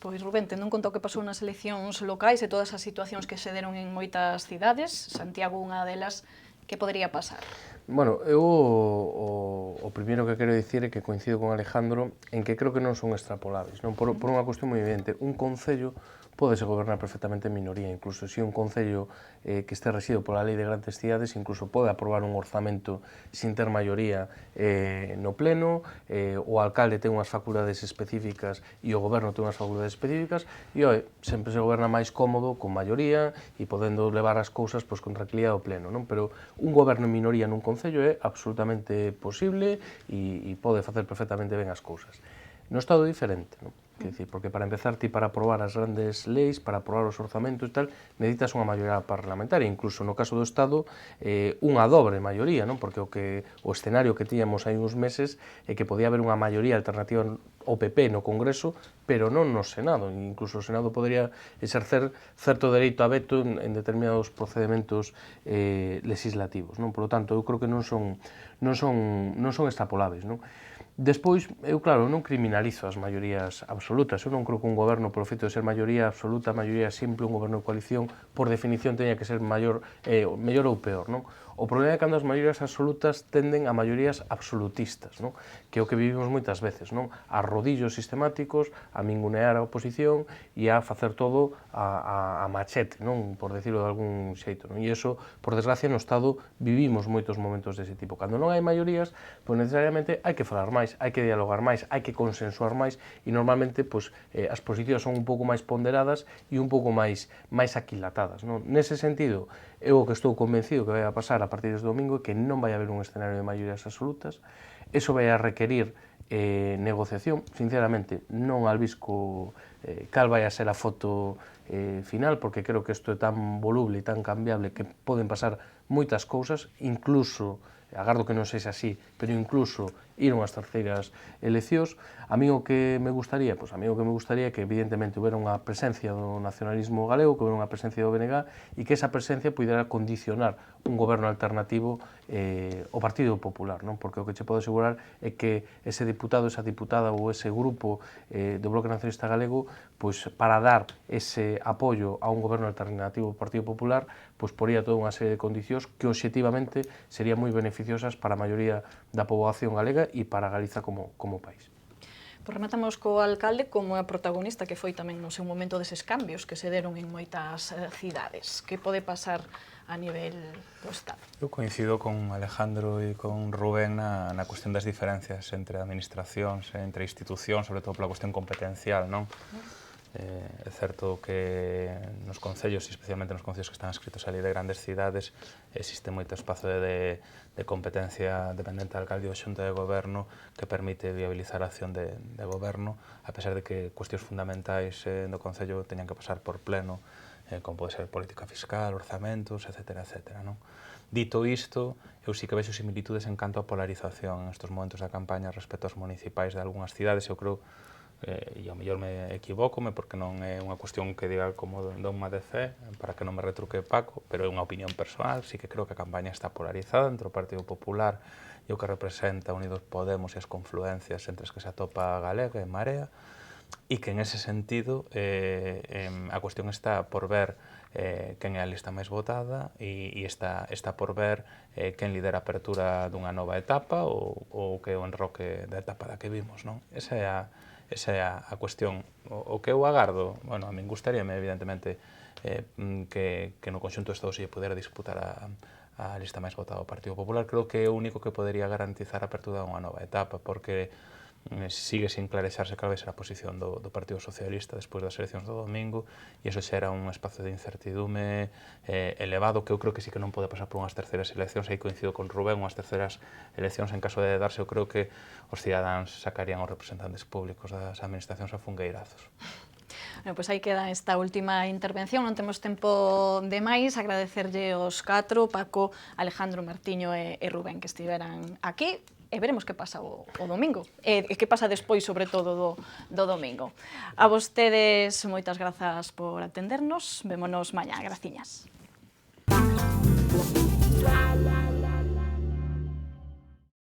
Pois, Rubén, tendo en conta o que pasou nas eleccións locais e todas as situacións que se deron en moitas cidades, Santiago unha delas, que podería pasar? Bueno, eu o primeiro que quero dicir é que coincido con Alejandro en que creo que non son extrapolables, non? Por unha cuestión moi evidente. Un concello pódese gobernar perfectamente en minoría, incluso se un concello que este rexido pola lei de grandes cidades, incluso pode aprobar un orzamento sin ter maioría no pleno, o alcalde ten unhas facultades específicas e o goberno ten unhas facultades específicas, e sempre se goberna máis cómodo con maioría e podendo levar as cousas pois, con tranquilidade ao pleno, non? Pero un goberno en minoría nun concello é absolutamente posible e pode facer perfectamente ben as cousas. No Estado é diferente, non? Quer dizer, porque para empezar ti para aprobar as grandes leis, para aprobar os orzamentos e tal, necesitas unha maioría parlamentaria, incluso no caso do Estado, unha dobre maioría, non? Porque o escenario que tiñamos hai uns meses é que podía haber unha maioría alternativa ao PP no Congreso, pero non no Senado, incluso o Senado podría exercer certo dereito a veto en determinados procedementos legislativos, non? Por lo tanto, eu creo que non son extrapolables, non? Despois, eu claro, non criminalizo as maiorías absolutas, eu non creo que un goberno por feito de ser maioría absoluta, maioría simple, un goberno de coalición, por definición teña que ser mellor ou peor, non? O problema é cando as maiorías absolutas tenden a maiorías absolutistas, non? Que é o que vivimos moitas veces, non? A rodillos sistemáticos, a mingunear a oposición e a facer todo a machete, non? Por decirlo de algún xeito, non? E iso, por desgracia, no Estado vivimos moitos momentos dese tipo. Cando non hai maiorías, pois necesariamente hai que falar máis, hai que dialogar máis, hai que consensuar máis e normalmente pois, as posicións son un pouco máis ponderadas e un pouco máis aquilatadas, non? Nese sentido, eu o que estou convencido que vai a pasar a partir deste domingo é que non vai haber un escenario de maiorías absolutas. Eso vai a requerir negociación. Sinceramente, non albisco cal vai a ser a foto final, porque creo que isto é tan voluble e tan cambiable que poden pasar moitas cousas, incluso agardo que non sexa así, pero incluso ir unhas terceiras eleccións. A mí o que me gustaría, pois a mí o que me gustaría é que evidentemente houbera unha presencia do nacionalismo galego, que houbera unha presencia do BNG e que esa presencia pudera condicionar un goberno alternativo ao Partido Popular, non? Porque o que che podo asegurar é que ese diputado, esa diputada ou ese grupo do Bloque Nacionalista Galego, pois para dar ese apoio a un goberno alternativo do Partido Popular, pois poría toda unha serie de condicións que obxectivamente serían moi beneficiosas para a maioría da poboación galega e para Galiza como país. Pois rematamos co alcalde como a protagonista que foi tamén no seu momento deses cambios que se deron en moitas cidades. Que pode pasar a nivel do Estado? Eu coincido con Alejandro e con Rubén na cuestión das diferencias entre administracións, entre institucións, sobre todo pola cuestión competencial, non? É certo que nos concellos, especialmente nos concellos que están escritos ali de grandes cidades, existe moito espazo de competencia dependente do alcalde ou xunta de goberno que permite viabilizar a acción de goberno, a pesar de que cuestións fundamentais do concello teñan que pasar por pleno, como pode ser política fiscal, orzamentos, etc. Non? Dito isto, eu sí que vexo similitudes en canto a polarización en estes momentos da campaña respecto aos municipais de algunhas cidades. Eu creo, e ao mellor me equivócome porque non é unha cuestión que diga como dogma de fe, para que non me retruque Paco, pero é unha opinión persoal. Sí que creo que a campaña está polarizada entre o Partido Popular e o que representa Unidos Podemos e as confluencias entre as que se atopa Galega e Marea, e que en ese sentido a cuestión está por ver quen é a lista máis votada e está por ver quen lidera a apertura dunha nova etapa ou que é o enroque da etapa da que vimos, non? Esa é a cuestión. O que eu agardo, bueno, a min gustaríame, evidentemente, que no conxunto de Estado se pudera disputar a lista máis votada do Partido Popular. Creo que é o único que podería garantizar a apertura dunha nova etapa, porque sigue sin clarexarse cal vai ser a posición do Partido Socialista despois das eleccións do domingo, e iso xera un espazo de incertidume elevado que eu creo que sí que non pode pasar por unhas terceiras eleccións. Aí coincido con Rubén, unhas terceiras eleccións en caso de darse, eu creo que os cidadáns sacarían os representantes públicos das administracións a fungueirazos. Bueno, pois aí queda esta última intervención, non temos tempo de máis. Agradecerlle aos 4, Paco, Alejandro, Martiño e Rubén, que estiveran aquí. E veremos que pasa o domingo, e que pasa despois, sobre todo, do domingo. A vostedes, moitas grazas por atendernos. Vémonos mañá. Graciñas.